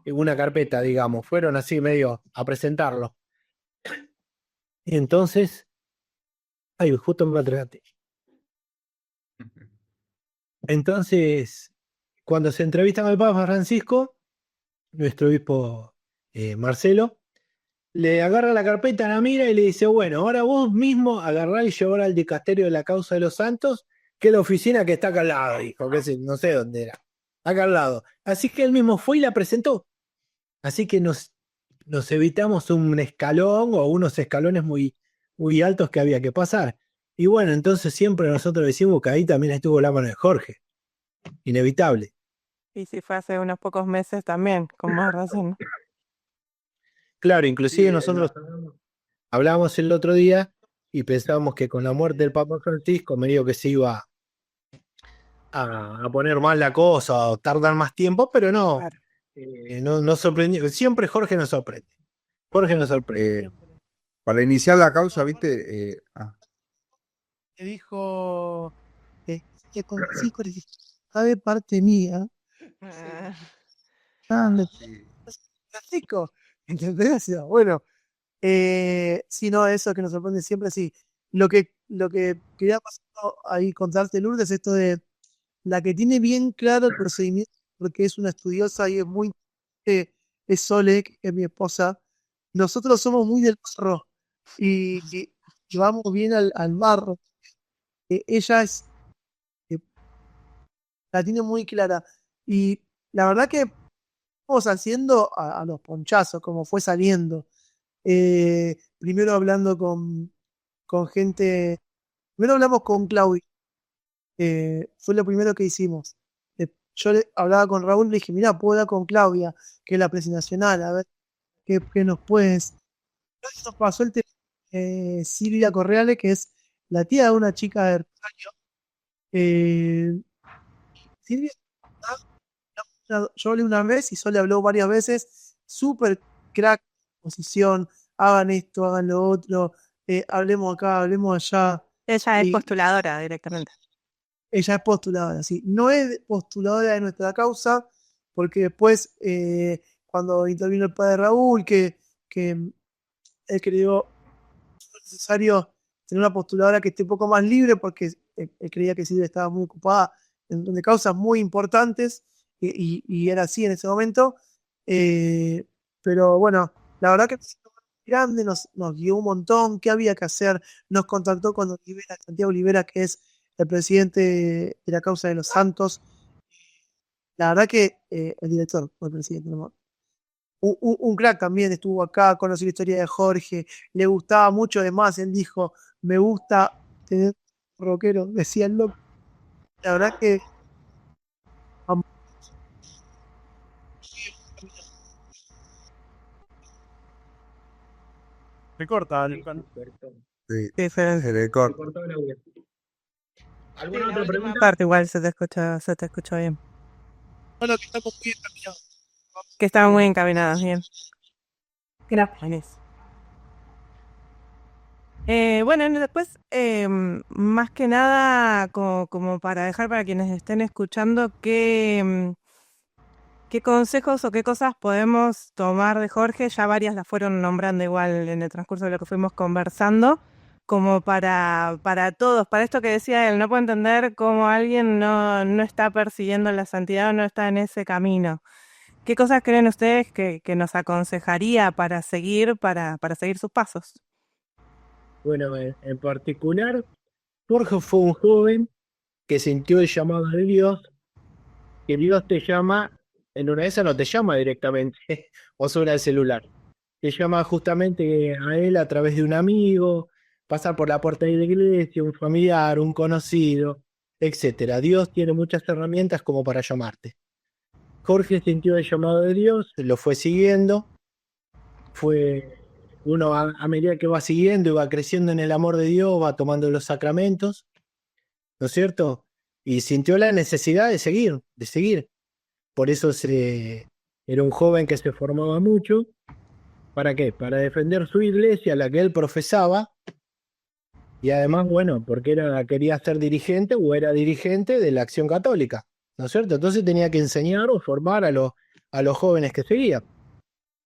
una carpeta, digamos. Fueron así medio a presentarlo. Y entonces, ay, justo me atraganté. Entonces, cuando se entrevista con el Papa Francisco, nuestro obispo Marcelo, le agarra la carpeta, la mira y le dice, bueno, ahora vos mismo agarrá y llevar al dicasterio de la causa de los santos, que es la oficina que está acá al lado, dijo, no sé dónde era, acá al lado. Así que él mismo fue y la presentó. Así que nos evitamos un escalón o unos escalones muy, muy altos que había que pasar. Y bueno, entonces siempre nosotros decimos que ahí también estuvo la mano de Jorge. Inevitable. Y si fue hace unos pocos meses también, con más razón. Claro, Sí, inclusive nosotros hablábamos el otro día y pensábamos que con la muerte del Papa Francisco medio que se iba a poner mal la cosa o tardar más tiempo, pero no, Claro. no sorprendió. Siempre Jorge nos sorprende. Jorge nos sorprende. para iniciar la causa, ¿viste? Me dijo que con Francisco le dije, sabe parte mía. Grande, Sí. Francisco. ¿Entendés? Decía, bueno, si no, eso que nos sorprende siempre, sí. Lo que quería pasar ahí contarte, Lourdes, es esto de la que tiene bien claro el procedimiento, porque es una estudiosa y es muy, es Sole, que es mi esposa. Nosotros somos muy del barro y llevamos bien al barro. Ella eh, la tiene muy clara. Y la verdad que vamos haciendo a los ponchazos, como fue saliendo. Primero hablando con gente, primero hablamos con Claudia, fue lo primero que hicimos. Yo hablaba con Raúl, le dije, mira, puedo hablar con Claudia, que es la presi nacional, a ver qué nos puedes. Entonces nos pasó el tema Silvia Correale, que es la tía de una chica de Rosario. Silvia, yo hablé una vez y Sole habló varias veces, súper crack, posición, hagan esto, hagan lo otro, hablemos acá, hablemos allá. Ella es Y postuladora directamente. ella es postuladora, sí. No es postuladora de nuestra causa, porque después, cuando intervino el padre Raúl, que él creyó necesario tener una postuladora que esté un poco más libre, porque él creía que Silvia estaba muy ocupada de causas muy importantes, y era así en ese momento. Pero bueno, la verdad que grande, nos guió un montón, qué había que hacer, nos contactó con Olivera, Santiago Olivera, que es el presidente de la causa de los santos. La verdad que el director fue el presidente, ¿no? Un crack también estuvo acá, conocí la historia de Jorge, le gustaba mucho, además, él dijo, me gusta tener rockero, decía el loco. La verdad que Se corta, Lucas. Sí, Sí, se se le corta. cortó el audio. ¿Alguna la otra última pregunta? parte igual se te escuchó bien. bueno, que estamos muy encaminados. Que estaban muy encaminadas, bien. Gracias. Buenísimo. Bueno, y después, más que nada, como para dejar para quienes estén escuchando, ¿qué consejos o qué cosas podemos tomar de Jorge? Ya varias las fueron nombrando igual en el transcurso de lo que fuimos conversando, como para todos, para esto que decía él, no puedo entender cómo alguien no está persiguiendo la santidad o no está en ese camino. ¿Qué cosas creen ustedes que nos aconsejaría para seguir sus pasos? Bueno, en particular, Jorge fue un joven que sintió el llamado de Dios, que Dios te llama, en una de esas no te llama directamente o sobre el celular, te llama justamente a él a través de un amigo, pasar por la puerta de la iglesia, un familiar, un conocido, etcétera. Dios tiene muchas herramientas como para llamarte. Jorge sintió el llamado de Dios, lo fue siguiendo, fue uno a medida que va siguiendo y va creciendo en el amor de Dios, va tomando los sacramentos, ¿no es cierto? Y sintió la necesidad de seguir, de seguir. Por eso era un joven que se formaba mucho. ¿Para qué? Para defender su iglesia, la que él profesaba, y además, bueno, porque quería ser dirigente o era dirigente de la Acción Católica, ¿no es cierto? Entonces tenía que enseñar o formar a los jóvenes que seguía.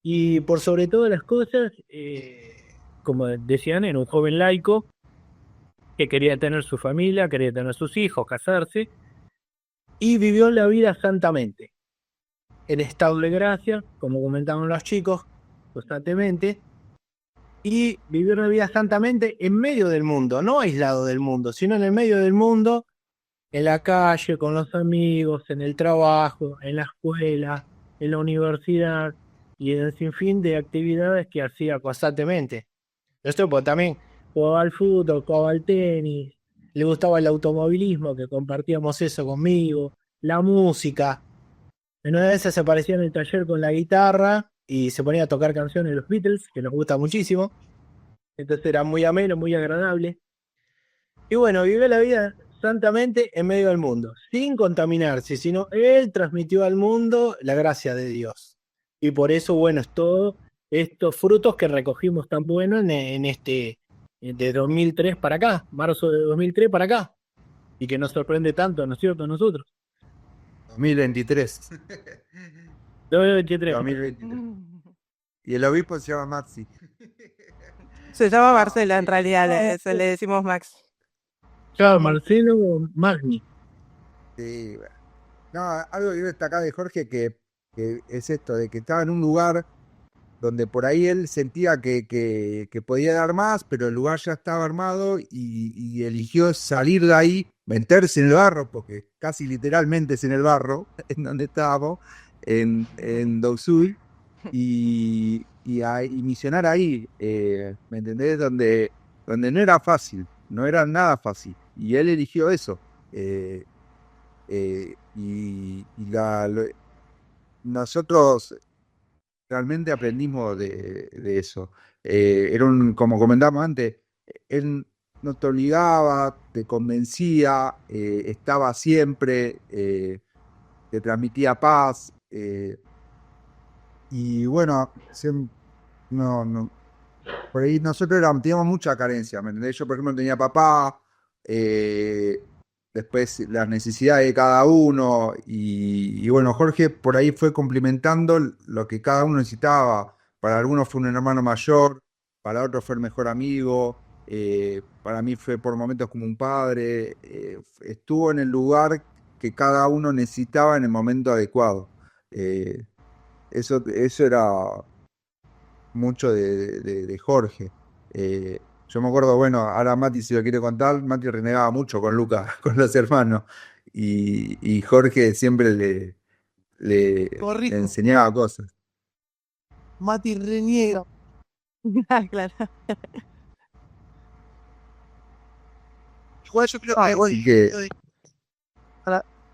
Y por sobre todas las cosas, como decían, era un joven laico que quería tener su familia, quería tener sus hijos, casarse, y vivió la vida santamente, en estado de gracia, como comentaban los chicos constantemente, y vivió una vida santamente en medio del mundo, no aislado del mundo, sino en el medio del mundo, en la calle, con los amigos, en el trabajo, en la escuela, en la universidad y en el sinfín de actividades que hacía constantemente. Esto pues también jugaba al fútbol, jugaba al tenis, le gustaba el automovilismo, que compartíamos eso conmigo, la música. En una de esas se aparecía en el taller con la guitarra y se ponía a tocar canciones de los Beatles, que nos gusta muchísimo. Entonces era muy ameno, muy agradable. Y bueno, vivió la vida santamente en medio del mundo, sin contaminarse, sino él transmitió al mundo la gracia de Dios. Y por eso, bueno, es todo estos frutos que recogimos tan buenos en este, de 2003 para acá, marzo de 2003 para acá, y que nos sorprende tanto, ¿no es cierto?, a nosotros. 2023. 2023. 2023. Y el obispo se llama Maxi. Se llama Marcela, en realidad, le decimos Max. Claro, Marcelo Magni. Sí, bueno. No, algo que quiero destacar de Jorge que es esto, de que estaba en un lugar donde por ahí él sentía que podía dar más, pero el lugar ya estaba armado y eligió salir de ahí, meterse en el barro, porque casi literalmente es en el barro, en donde estábamos, en Dousui, y misionar ahí, ¿me entendés? Donde no era fácil, no era nada fácil, y él eligió eso. Y nosotros realmente aprendimos de eso. Como comentamos antes, él no te obligaba, te convencía, estaba siempre, te transmitía paz. Y bueno, no, por ahí nosotros teníamos mucha carencia, ¿me entendés? Yo, por ejemplo, no tenía papá, después las necesidades de cada uno, y bueno, Jorge por ahí fue complementando lo que cada uno necesitaba. Para algunos fue un hermano mayor, para otros fue el mejor amigo, para mí fue por momentos como un padre, estuvo en el lugar que cada uno necesitaba en el momento adecuado. Eso era mucho de Jorge. Yo me acuerdo, bueno, ahora Mati si lo quiere contar, Mati renegaba mucho con Lucas, con los hermanos, y Jorge siempre le Corrijo, enseñaba cosas. Mati reniega. Ah, claro. Igual yo creo que Así que,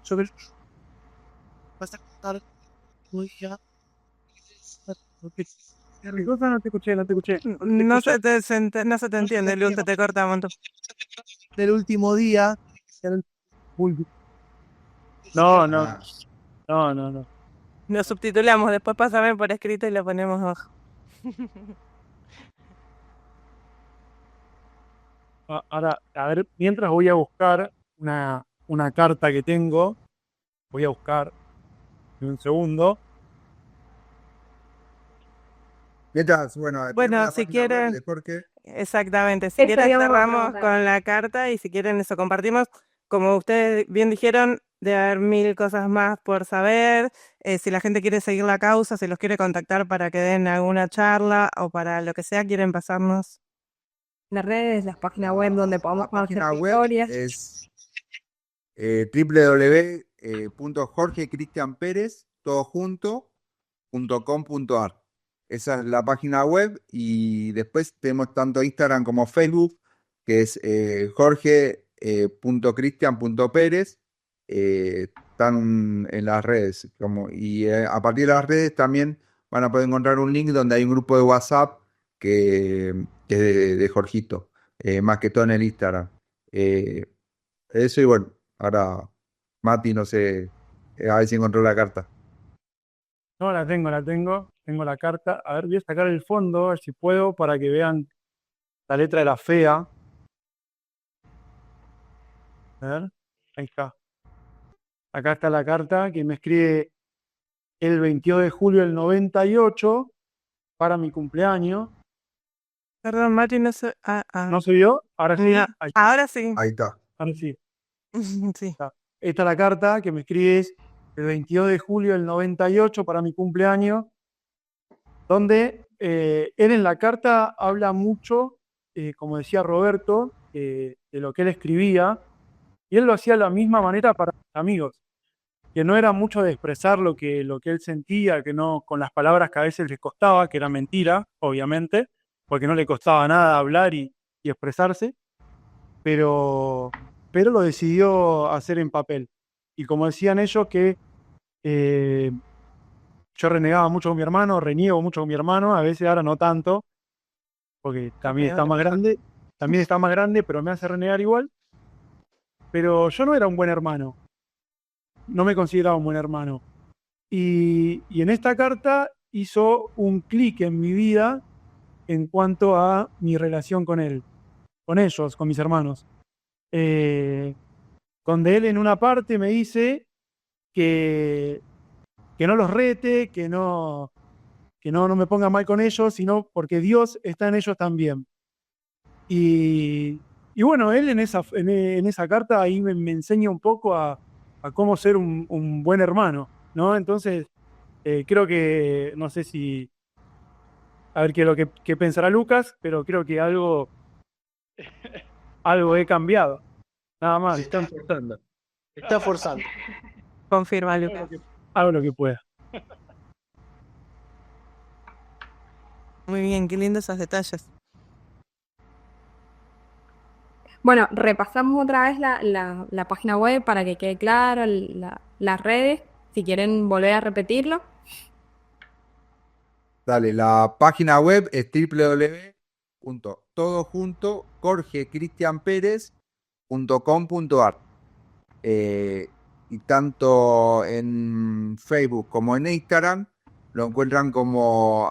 yo creo que vas a contar muy ya. ¿Qué cosa? No te escuché, no te escuché. No escuchás? no se te entiende, Luz, te corta un montón. Del último día. Uy, no, no, ah, no. Lo subtitulamos, después pásame por escrito y lo ponemos abajo. Ahora, a ver, mientras voy a buscar una carta que tengo, voy a buscar en un segundo. mientras, bueno, tenemos Bueno, la si página web quieren, de Jorge. exactamente, si Esto quieren íbamos a cerramos preguntar. con la carta y si quieren eso compartimos. Como ustedes bien dijeron, debe haber mil cosas más por saber. Si la gente quiere seguir la causa, si los quiere contactar para que den alguna charla o para lo que sea, quieren pasarnos. Las redes, las páginas web donde La podamos conocer página web historias. es www.jorgecristianperez, todo junto, .com.ar. Esa es la página web y después tenemos tanto Instagram como Facebook, que es jorge.cristian.pérez. Están en las redes. Y a partir de las redes también van a poder encontrar un link donde hay un grupo de WhatsApp que es de Jorgito, más que todo en el Instagram. Eh, Eso y bueno, ahora Mati, no sé, a ver si encontró la carta. No, tengo la carta. A ver, voy a sacar el fondo, a ver si puedo, para que vean la letra de la fea. A ver, ahí está. Acá está la carta que me escribe el 22 de julio del 98 para mi cumpleaños. Perdón, Mati, no sé. ¿No se vio? Ahora sí. No, ahora sí. Ahí está. Ahora sí. Sí. Está. Esta es la carta que me escribes el 22 de julio del 98 para mi cumpleaños, donde él en la carta habla mucho, como decía Roberto, de lo que él escribía, y él lo hacía de la misma manera para sus amigos, que no era mucho de expresar lo que él sentía, que no con las palabras que a veces les costaba, que era mentira, obviamente, porque no le costaba nada hablar y expresarse, pero lo decidió hacer en papel. Y como decían ellos que yo renegaba mucho con mi hermano, reniego mucho con mi hermano, a veces ahora no tanto, porque también está más grande, pero me hace renegar igual. Pero yo no era un buen hermano, no me consideraba un buen hermano. Y en esta carta hizo un clic en mi vida en cuanto a mi relación con él, con ellos, con mis hermanos. Donde él en una parte me dice que no los rete, no me ponga mal con ellos, sino porque Dios está en ellos también. Y bueno, él en esa carta ahí me enseña un poco a cómo ser un buen hermano, ¿no? Entonces, creo que, no sé si, a ver qué es lo que pensará Lucas, pero creo que algo he cambiado, nada Se más. están forzando. Se está forzando. Confirma, Lucas. Hago lo que pueda. Muy bien, qué lindos esos detalles. Bueno, repasamos otra vez la página web para que quede claro, las redes, si quieren volver a repetirlo. Dale, la página web es www.todojunto.jorgecristianperez.com.ar. Y tanto en Facebook como en Instagram lo encuentran como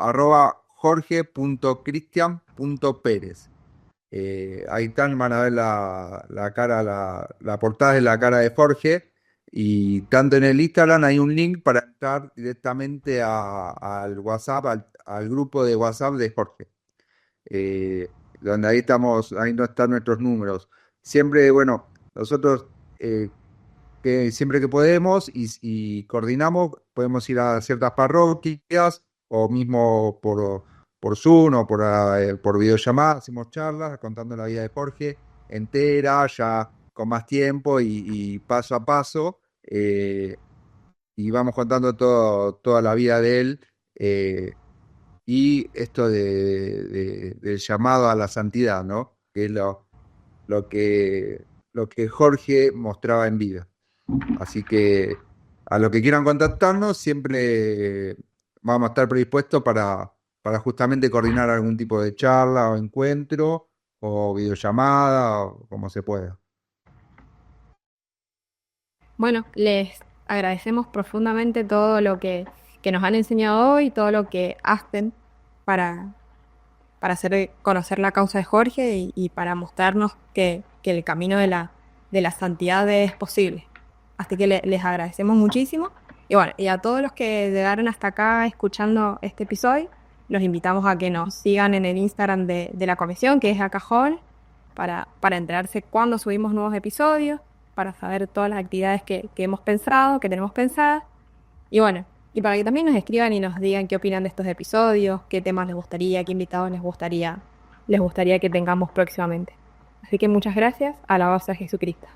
@jorge.cristian.perez. Ahí están, van a ver la cara, la portada de la cara de Jorge. Y tanto en el Instagram hay un link para entrar directamente al WhatsApp, al grupo de WhatsApp de Jorge. Donde ahí estamos, ahí no están nuestros números. Siempre, bueno, nosotros que siempre que podemos y coordinamos, podemos ir a ciertas parroquias o mismo por Zoom o por videollamada, hacemos charlas contando la vida de Jorge entera, ya con más tiempo y paso a paso, y vamos contando toda la vida de él, y esto del llamado a la santidad, ¿no? Que es lo que Jorge mostraba en vida. Así que a lo que quieran contactarnos, siempre vamos a estar predispuestos para justamente coordinar algún tipo de charla o encuentro o videollamada o como se pueda. Bueno, les agradecemos profundamente todo lo que nos han enseñado hoy, todo lo que hacen para hacer conocer la causa de Jorge y para mostrarnos que el camino de la santidad es posible. Así que les agradecemos muchísimo. Y bueno, y a todos los que llegaron hasta acá escuchando este episodio, los invitamos a que nos sigan en el Instagram de la comisión, que es Acajón, para enterarse cuando subimos nuevos episodios, para saber todas las actividades que hemos pensado, que tenemos pensadas. Y bueno, y para que también nos escriban y nos digan qué opinan de estos episodios, qué temas les gustaría, qué invitados les gustaría que tengamos próximamente. Así que muchas gracias. Alabados a Jesucristo.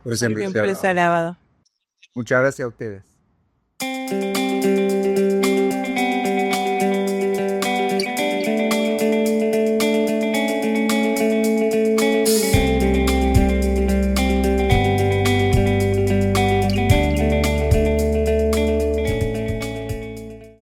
Por siempre Siempre sea alabado. Muchas gracias a ustedes.